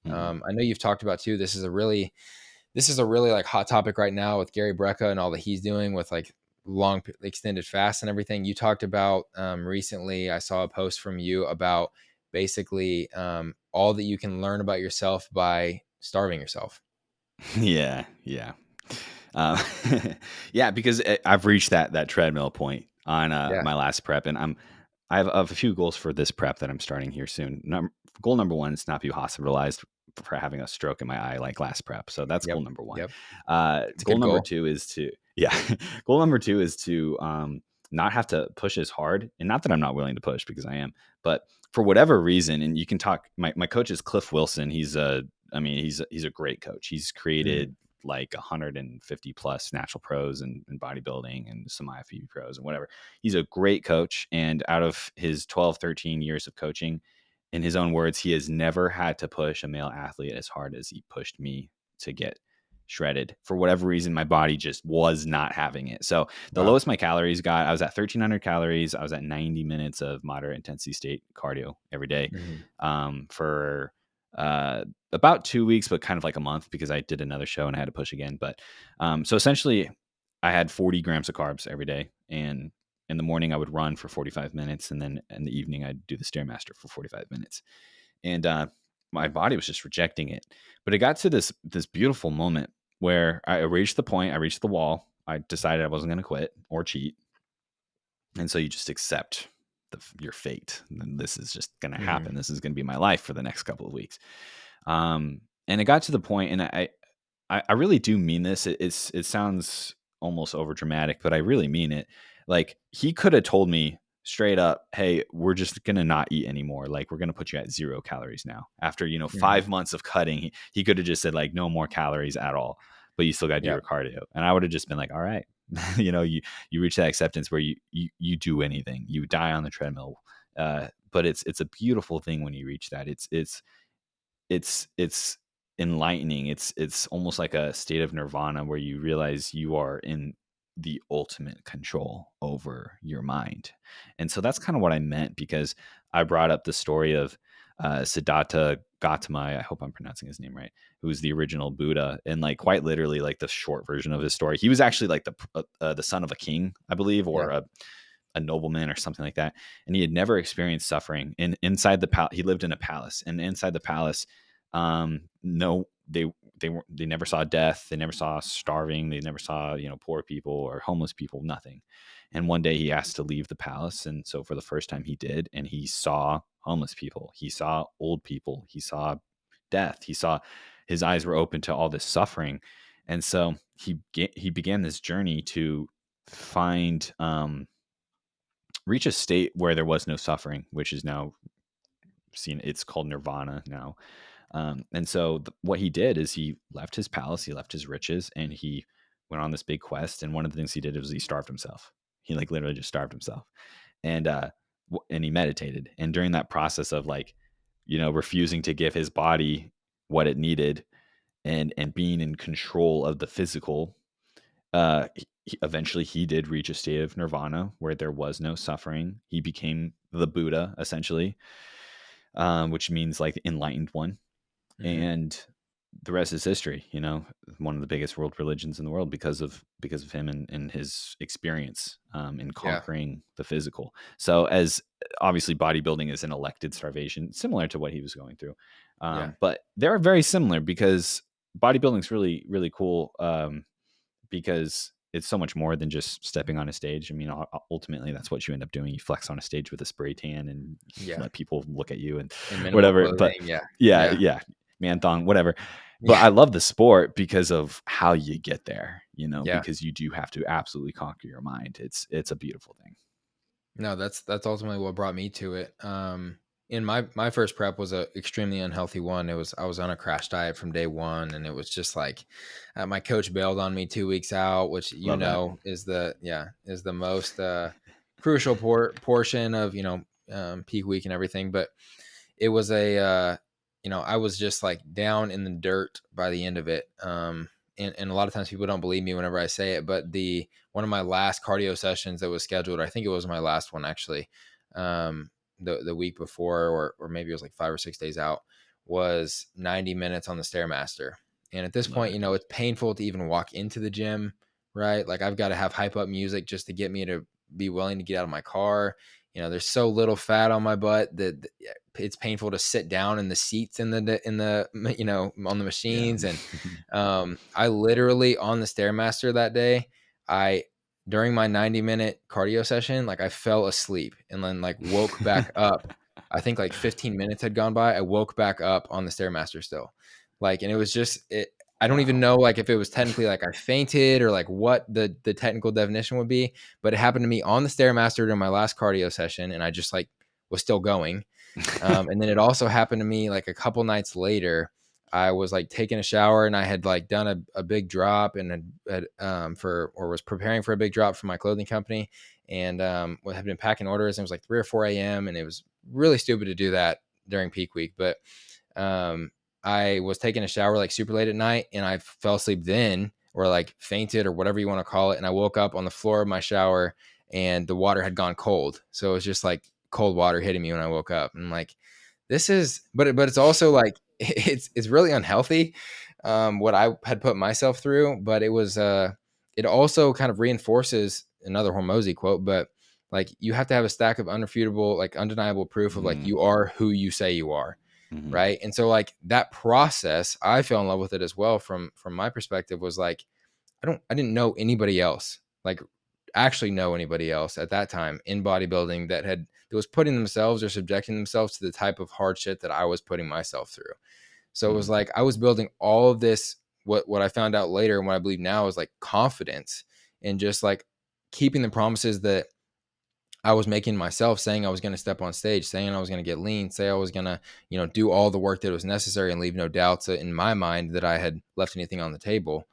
Speaker 2: Mhm.
Speaker 1: I know you've talked about too. This is a really like hot topic right now with Gary Brecka and all that he's doing with like long extended fasts and everything. You talked about recently. I saw a post from you about basically all that you can learn about yourself by starving yourself.
Speaker 2: Yeah, yeah. Um, yeah, because I've reached that treadmill point on
Speaker 1: Yeah.
Speaker 2: my last prep, and I have a few goals for this prep that I'm starting here soon. Goal number one is not be hospitalized for having a stroke in my eye like last prep. So that's
Speaker 1: Yep.
Speaker 2: goal number one.
Speaker 1: Yep. It's a
Speaker 2: Goal
Speaker 1: good
Speaker 2: number
Speaker 1: goal.
Speaker 2: two is to yeah. Goal number two is to not have to push as hard, and not that I'm not willing to push because I am, but for whatever reason, and you can talk. My coach is Cliff Wilson. He's a great coach. He's
Speaker 1: Mhm.
Speaker 2: created like 150 plus natural pros and bodybuilding and some IFBB pros and whatever. He's a great coach. And out of his 12, 13 years of coaching, in his own words, he has never had to push a male athlete as hard as he pushed me to get shredded. For whatever reason, my body just was not having it. So the
Speaker 1: Wow.
Speaker 2: lowest my calories got, I was at 1,300 calories. I was at 90 minutes of moderate intensity state cardio every day
Speaker 1: Mhm.
Speaker 2: for uh, about 2 weeks, but kind of like a month because I did another show and I had to push again. But so essentially, I had 40 grams of carbs every day. And in the morning, I would run for 45 minutes. And then in the evening, I'd do the Stairmaster for 45 minutes. And my body was just rejecting it. But it got to this beautiful moment where I reached the point, I reached the wall. I decided I wasn't going to quit or cheat. And so you just accept your fate. And this is just going to
Speaker 1: Mhm.
Speaker 2: happen. This is going to be my life for the next couple of weeks. And it got to the point, and I really do mean this. It sounds almost over dramatic, but I really mean it. Like he could have told me straight up, "Hey, we're just gonna not eat anymore. Like we're gonna put you at 0 calories now." After
Speaker 1: Mhm.
Speaker 2: 5 months of cutting, he could have just said like, "No more calories at all." But you still got to do
Speaker 1: Yep.
Speaker 2: your cardio, and I would have just been like, "All right." You reach that acceptance where you do anything, you die on the treadmill. But it's a beautiful thing when you reach that. It's enlightening. It's almost like a state of nirvana where you realize you are in the ultimate control over your mind. And so that's kind of what I meant because I brought up the story of Siddhartha Gautama. I hope I'm pronouncing his name right. Who was the original Buddha, and like quite literally, like the short version of his story. He was actually like the son of a king, I believe, or
Speaker 1: Yeah.
Speaker 2: a nobleman or something like that, and he had never experienced suffering. And inside the palace, he lived in a palace, and inside the palace, no, they never saw death, they never saw starving, they never saw poor people or homeless people, nothing. And one day he asked to leave the palace, and so for the first time he did, and he saw homeless people, he saw old people, he saw death, he saw his eyes were open to all this suffering. And so he began this journey to find reach a state where there was no suffering, which is now seen. It's called nirvana now. And so what he did is he left his palace, he left his riches, and he went on this big quest. And one of the things he did was he starved himself. He like literally just starved himself, and and he meditated. And during that process of like, refusing to give his body what it needed, and being in control of the physical, eventually he did reach a state of nirvana where there was no suffering. He became the Buddha essentially, which means like the enlightened one.
Speaker 1: Hmm.
Speaker 2: And the rest is history. One of the biggest world religions in the world because of him and his experience in
Speaker 1: Yeah.
Speaker 2: conquering the physical. So as obviously bodybuilding is an elected starvation, similar to what he was going through,
Speaker 1: Yeah.
Speaker 2: but they're very similar because bodybuilding is really really cool, because it's so much more than just stepping on a stage. I mean, ultimately, that's what you end up doing. You flex on a stage with a spray tan and
Speaker 1: Yeah.
Speaker 2: let people look at you and
Speaker 1: In minimal
Speaker 2: whatever. But
Speaker 1: clothing. Yeah.
Speaker 2: yeah,
Speaker 1: Yeah.
Speaker 2: yeah, man thong, whatever. But
Speaker 1: Yeah.
Speaker 2: I love the sport because of how you get there.
Speaker 1: Yeah.
Speaker 2: Because you do have to absolutely conquer your mind. It's a beautiful thing.
Speaker 1: No, that's ultimately what brought me to it. In my first prep was a extremely unhealthy one. I was on a crash diet from day one, and it was just like my coach bailed on me 2 weeks out, which
Speaker 2: Love that.
Speaker 1: is the most crucial portion of peak week and everything. But it was I was just like down in the dirt by the end of it. And a lot of times people don't believe me whenever I say it, but the one of my last cardio sessions that was scheduled, I think it was my last one actually, the week before, or maybe it was like 5 or 6 days out, was 90 minutes on the Stairmaster. And at this
Speaker 2: Love
Speaker 1: point,
Speaker 2: it.
Speaker 1: it's painful to even walk into the gym, right? Like I've got to have hype up music just to get me to be willing to get out of my car. There's so little fat on my butt that it's painful to sit down in the seats on the
Speaker 2: Yeah.
Speaker 1: machines. And I literally on the Stairmaster that day, I during my 90-minute cardio session, like I fell asleep and then like woke back up. I think like 15 minutes had gone by. I woke back up on the Stairmaster still. Like, and it was just it. I don't even
Speaker 2: Wow.
Speaker 1: know like if it was technically like I fainted or like what the technical definition would be, but it happened to me on the Stairmaster during my last cardio session, and I just like was still going. And then it also happened to me like a couple nights later. I was like taking a shower and I had like done a big drop and was preparing for a big drop for my clothing company, and had been packing orders. And it was like 3 or 4 a.m. and it was really stupid to do that during peak week. But um, I was taking a shower like super late at night and I fell asleep then, or like fainted or whatever you want to call it. And I woke up on the floor of my shower and the water had gone cold. So it was just like cold water hitting me when I woke up. And like, this is, but it's also like, it's really unhealthy. What I had put myself through, but it also kind of reinforces another Hormozy quote, but like you have to have a stack of unrefutable, like undeniable proof of like
Speaker 2: Mm,
Speaker 1: you are who you say you are.
Speaker 2: mhm,
Speaker 1: Right. And so like that process, I fell in love with it as well from my perspective was like, I didn't know anybody else, like actually know anybody else at that time in bodybuilding that was putting themselves or subjecting themselves to the type of hard shit that I was putting myself through. So it was
Speaker 2: mhm.
Speaker 1: like I was building all of this, what I found out later and what I believe now is like confidence and just like keeping the promises that I was making myself, saying I was going to step on stage, saying I was going to get lean, say I was going to, do all the work that was necessary and leave no doubts in my mind that I had left anything on the table.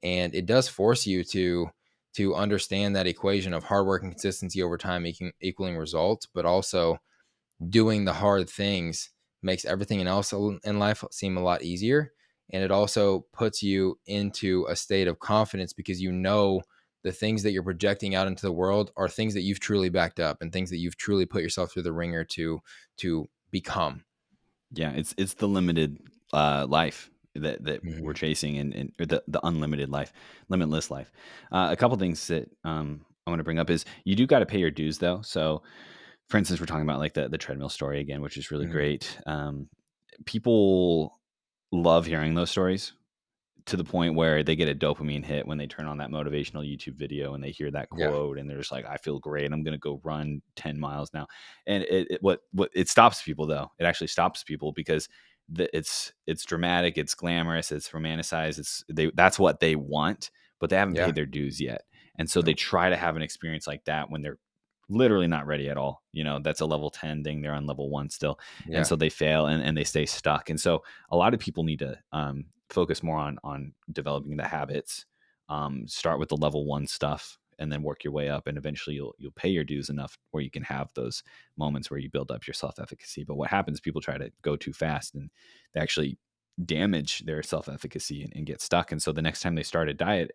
Speaker 1: And it does force you to understand that equation of hard work and consistency over time equaling results, but also doing the hard things makes everything else in life seem a lot easier. And it also puts you into a state of confidence because the things that you're projecting out into the world are things that you've truly backed up and things that you've truly put yourself through the ringer to become.
Speaker 2: Yeah, it's the limited life that we're
Speaker 1: Mhm.
Speaker 2: chasing, and or the unlimited life, limitless life. A couple things that I want to bring up is you do got to pay your dues though. So, for instance, we're talking about like the treadmill story again, which is really
Speaker 1: Mhm.
Speaker 2: great. People love hearing those stories to the point where they get a dopamine hit when they turn on that motivational YouTube video and they hear that
Speaker 1: Yeah.
Speaker 2: quote and they're just like, I feel great. I'm going to go run 10 miles now. And what it stops people though. It actually stops people because it's dramatic, it's glamorous, it's romanticized. That's what they want, but they haven't
Speaker 1: Yeah.
Speaker 2: paid their dues yet. And so they
Speaker 1: Nope.
Speaker 2: try to have an experience like that when they're literally not ready at all. That's a level 10 thing. They're on level 1 still. And
Speaker 1: Yeah.
Speaker 2: so they fail, and they stay stuck. And so a lot of people need to focus more on developing the habits. Start with the level 1 stuff and then work your way up, and eventually you'll pay your dues enough where you can have those moments where you build up your self-efficacy. But what happens, people try to go too fast, and they actually damage their self-efficacy and get stuck. And so the next time they start a diet,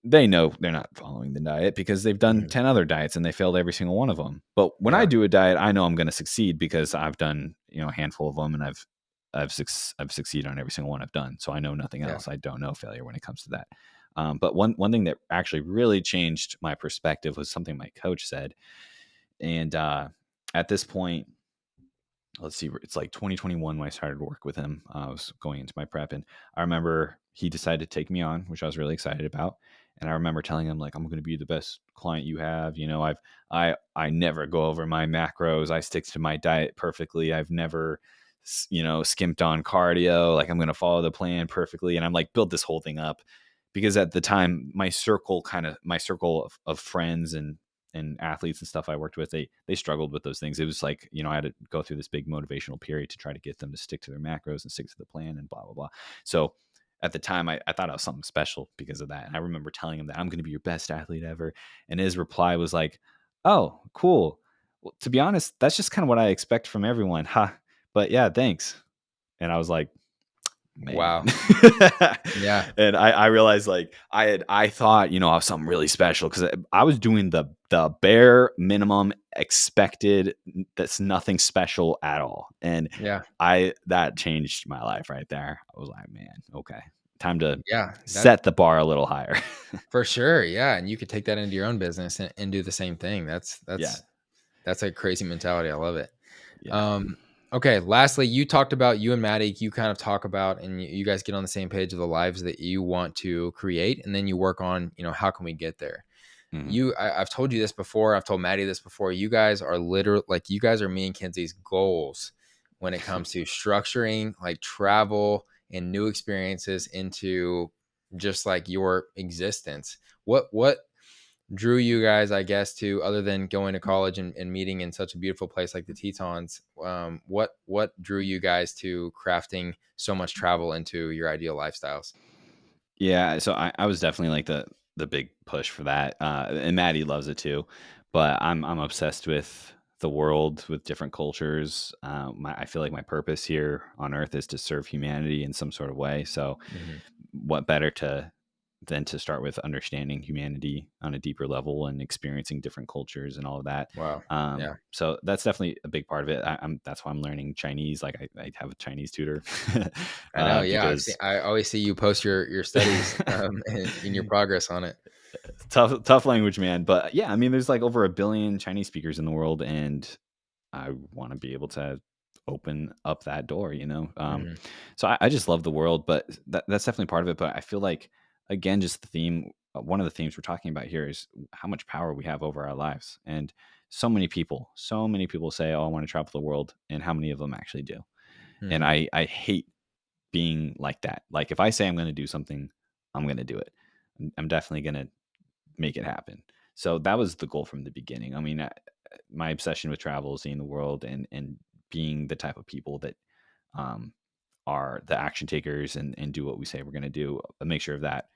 Speaker 2: they know they're not following the diet because they've done
Speaker 1: Mhm.
Speaker 2: 10 other diets and they failed every single one of them. But when I
Speaker 1: Yeah.
Speaker 2: do a diet, I know I'm going to succeed because I've done, a handful of them, and I've succeeded on every single one I've done. So I know nothing
Speaker 1: Yeah.
Speaker 2: else. I don't know failure when it comes to that. But one thing that actually really changed my perspective was something my coach said. And at this point, let's see, it's like 2021 when I started to work with him. I was going into my prep, and I remember he decided to take me on, which I was really excited about. And I remember telling him, like, I'm going to be the best client you have. I never go over my macros. I stick to my diet perfectly. I've never skimped on cardio. Like, I'm going to follow the plan perfectly. And I'm like, build this whole thing up, because at the time my circle of friends and athletes and stuff I worked with, they struggled with those things. It was like, I had to go through this big motivational period to try to get them to stick to their macros and stick to the plan and blah, blah, blah. So at the time, I thought I was something special because of that. And I remember telling him that I'm going to be your best athlete ever. And his reply was like, oh, cool. Well, to be honest, that's just kind of what I expect from everyone. Huh. But yeah, thanks. And I was like, man.
Speaker 1: Wow. Yeah.
Speaker 2: And I realized, like, I thought, I was something really special because I was doing the bare minimum expected. That's nothing special at all. And
Speaker 1: Yeah.
Speaker 2: that changed my life right there. I was like, man, okay, time to
Speaker 1: Yeah. That
Speaker 2: set the bar a little higher.
Speaker 1: for sure. Yeah. And you could take that into your own business and do the same thing. That's
Speaker 2: Yeah.
Speaker 1: that's that's a crazy mentality. I love it.
Speaker 2: Yeah.
Speaker 1: Um, okay. Lastly, you talked about you and Maddie, you kind of talk about and you guys get on the same page of the lives that you want to create, and then you work on, how can we get there?
Speaker 2: Mhm.
Speaker 1: I've told you this before. I've told Maddie this before. You guys are literally like you guys are me and Kenzie's goals when it comes to structuring like travel and new experiences into just like your existence. What drew you guys, I guess, to other than going to college and meeting in such a beautiful place like the Tetons? What drew you guys to crafting so much travel into your ideal lifestyles?
Speaker 2: Yeah, so I was definitely like the big push for that, and Maddie loves it too. But I'm obsessed with the world, with different cultures. I feel like my purpose here on Earth is to serve humanity in some sort of way. So,
Speaker 1: Hmm.
Speaker 2: what better than to start with understanding humanity on a deeper level and experiencing different cultures and all of that.
Speaker 1: Wow. Yeah.
Speaker 2: So that's definitely a big part of it. That's why I'm learning Chinese. Like, I have a Chinese tutor
Speaker 1: I know, yeah,
Speaker 2: because
Speaker 1: I always see you post your studies, in your progress on it.
Speaker 2: tough language, man. But yeah, I mean, there's like over 1 billion Chinese speakers in the world, and I want to be able to open up that door.
Speaker 1: Mhm,
Speaker 2: So I just love the world, but that's definitely part of it. But I feel like, again, just the theme, one of the themes we're talking about here is how much power we have over our lives. And so many people say, oh, I want to travel the world. And how many of them actually do? And
Speaker 1: mhm,
Speaker 2: I hate being like that. Like, if I say I'm going to do something, I'm going to do it. I'm definitely going to make it happen. So that was the goal from the beginning. I mean, my obsession with travel, seeing the world, and being the type of people that um, are the action takers and do what we say we're going to do. A mixture of that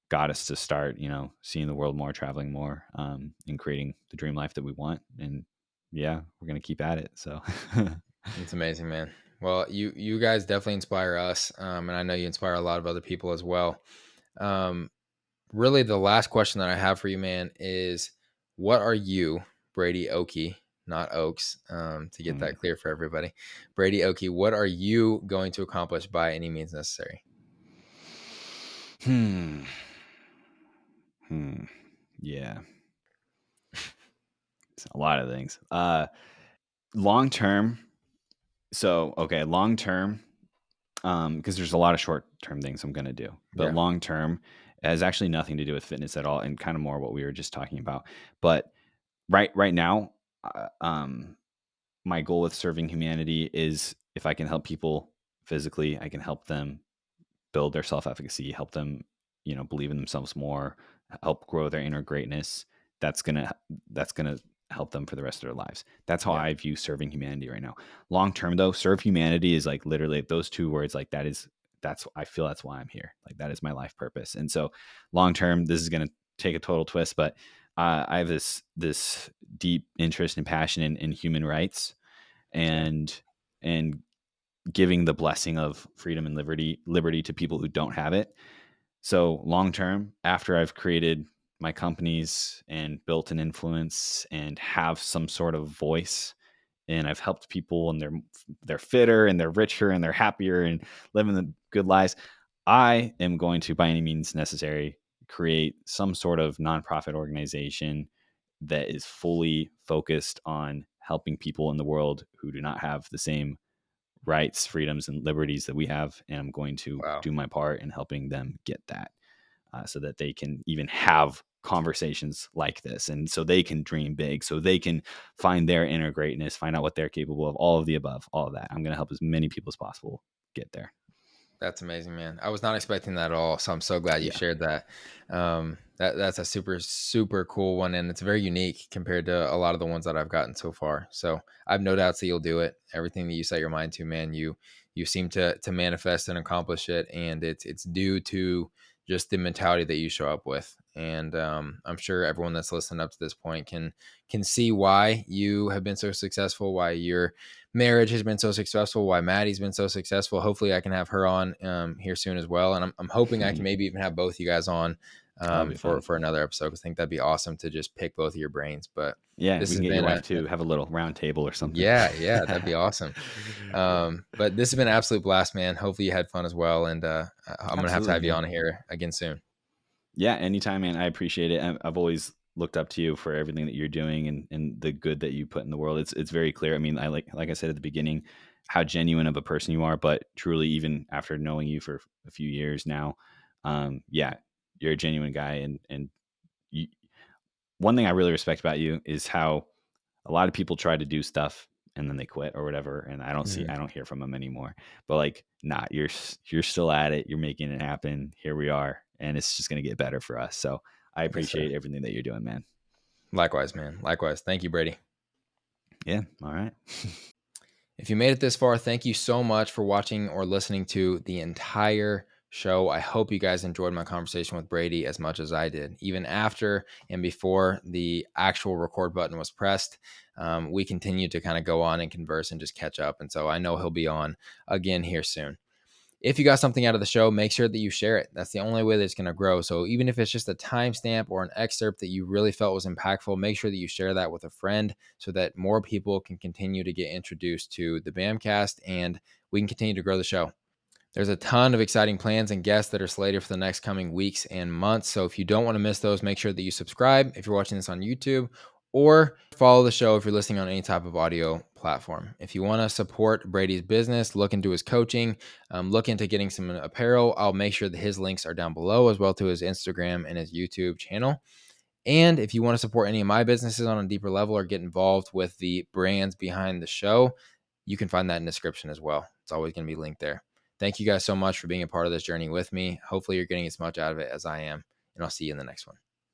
Speaker 2: got us to start, seeing the world more, traveling more, and creating the dream life that we want. And yeah, we're going to keep at it. So
Speaker 1: it's amazing, man. Well, you guys definitely inspire us, and I know you inspire a lot of other people as well. Um, Really, the last question that I have for you, man, is what are you, Brady Oakey, not Oaks, to get
Speaker 2: hmm,
Speaker 1: that clear for everybody, Brady Oakey, what are you going to accomplish by any means necessary?
Speaker 2: hmm, hmm. Yeah, it's a lot of things. Long term. So, okay, long term, because there's a lot of short term things I'm going to do, but
Speaker 1: Yeah.
Speaker 2: long term has actually nothing to do with fitness at all, and kind of more what we were just talking about. But right now, my goal with serving humanity is, if I can help people physically, I can help them build their self efficacy, help them, believe in themselves more, help grow their inner greatness. That's gonna that's gonna help them for the rest of their lives. That's how
Speaker 1: Yeah.
Speaker 2: I view serving humanity right now. Long term though, serve humanity is like literally those two words, like that's I feel that's why I'm here. Like that is my life purpose. And so long term, this is going to take a total twist, but I have this deep interest and passion in human rights
Speaker 1: Okay.
Speaker 2: and and giving the blessing of freedom and liberty to people who don't have it. So long term, after I've created my companies and built an influence and have some sort of voice, and I've helped people and they're fitter and they're richer and they're happier and living the good lives, I am going to, by any means necessary, create some sort of nonprofit organization that is fully focused on helping people in the world who do not have the same rights, freedoms, and liberties that we have. And I'm going to
Speaker 1: Wow.
Speaker 2: do my part in helping them get that so that they can even have conversations like this. And so they can dream big, so they can find their inner greatness, find out what they're capable of, all of the above, all of that. I'm going to help as many people as possible get there.
Speaker 1: That's amazing, man. I was not expecting that at all, so I'm so glad you
Speaker 2: Yeah.
Speaker 1: shared that. That's a super super cool one, and it's very unique compared to a lot of the ones that I've gotten so far. So I've no doubts that you'll do it. Everything that you set your mind to, man, you seem to manifest and accomplish it, and it's due to just the mentality that you show up with. And I'm sure everyone that's listening up to this point can see why you have been so successful, why you're marriage has been so successful, why Maddie's been so successful. Hopefully, I can have her on here soon as well, and I'm hoping I can maybe even have both you guys on
Speaker 2: That'll be fun.
Speaker 1: for another episode because I think that'd be awesome to just pick both of your brains. But
Speaker 2: Yeah,
Speaker 1: this
Speaker 2: we
Speaker 1: has
Speaker 2: can get your
Speaker 1: been
Speaker 2: wife to have a little round table or something.
Speaker 1: yeah, that'd be awesome. But this has been an absolute blast, man. Hopefully, you had fun as well, and I'm gonna have to
Speaker 2: Absolutely,
Speaker 1: have you
Speaker 2: man.
Speaker 1: on here again soon.
Speaker 2: Yeah, anytime, man. I appreciate it. I've always looked up to you for everything that you're doing and the good that you put in the world. It's very clear. I mean, I like I said at the beginning, how genuine of a person you are, but truly, even after knowing you for a few years now, yeah, you're a genuine guy. And you, one thing I really respect about you is how a lot of people try to do stuff and then they quit or whatever, and
Speaker 1: Mhm.
Speaker 2: I don't hear from them anymore. But like, nah, you're still at it. You're making it happen. Here we are, and it's just gonna get better for us. So I
Speaker 1: Yes, sir.
Speaker 2: appreciate everything that you're doing, man.
Speaker 1: Likewise, man. Likewise. Thank you, Brady.
Speaker 2: Yeah. All right.
Speaker 1: If you made it this far, thank you so much for watching or listening to the entire show. I hope you guys enjoyed my conversation with Brady as much as I did. Even after and before the actual record button was pressed, we continued to kind of go on and converse and just catch up. And so I know he'll be on again here soon. If you got something out of the show, make sure that you share it. That's the only way that it's going to grow. So even if it's just a timestamp or an excerpt that you really felt was impactful, make sure that you share that with a friend so that more people can continue to get introduced to the Bamcast and we can continue to grow the show. There's a ton of exciting plans and guests that are slated for the next coming weeks and months. So if you don't want to miss those, make sure that you subscribe if you're watching this on YouTube or follow the show if you're listening on any type of audio platform. If you want to support Brady's business, look into his coaching, look into getting some apparel. I'll make sure that his links are down below as well to his Instagram and his YouTube channel. And if you want to support any of my businesses on a deeper level or get involved with the brands behind the show, you can find that in the description as well. It's always going to be linked there. Thank you guys so much for being a part of this journey with me. Hopefully, you're getting as much out of it as I am, and I'll see you in the next one.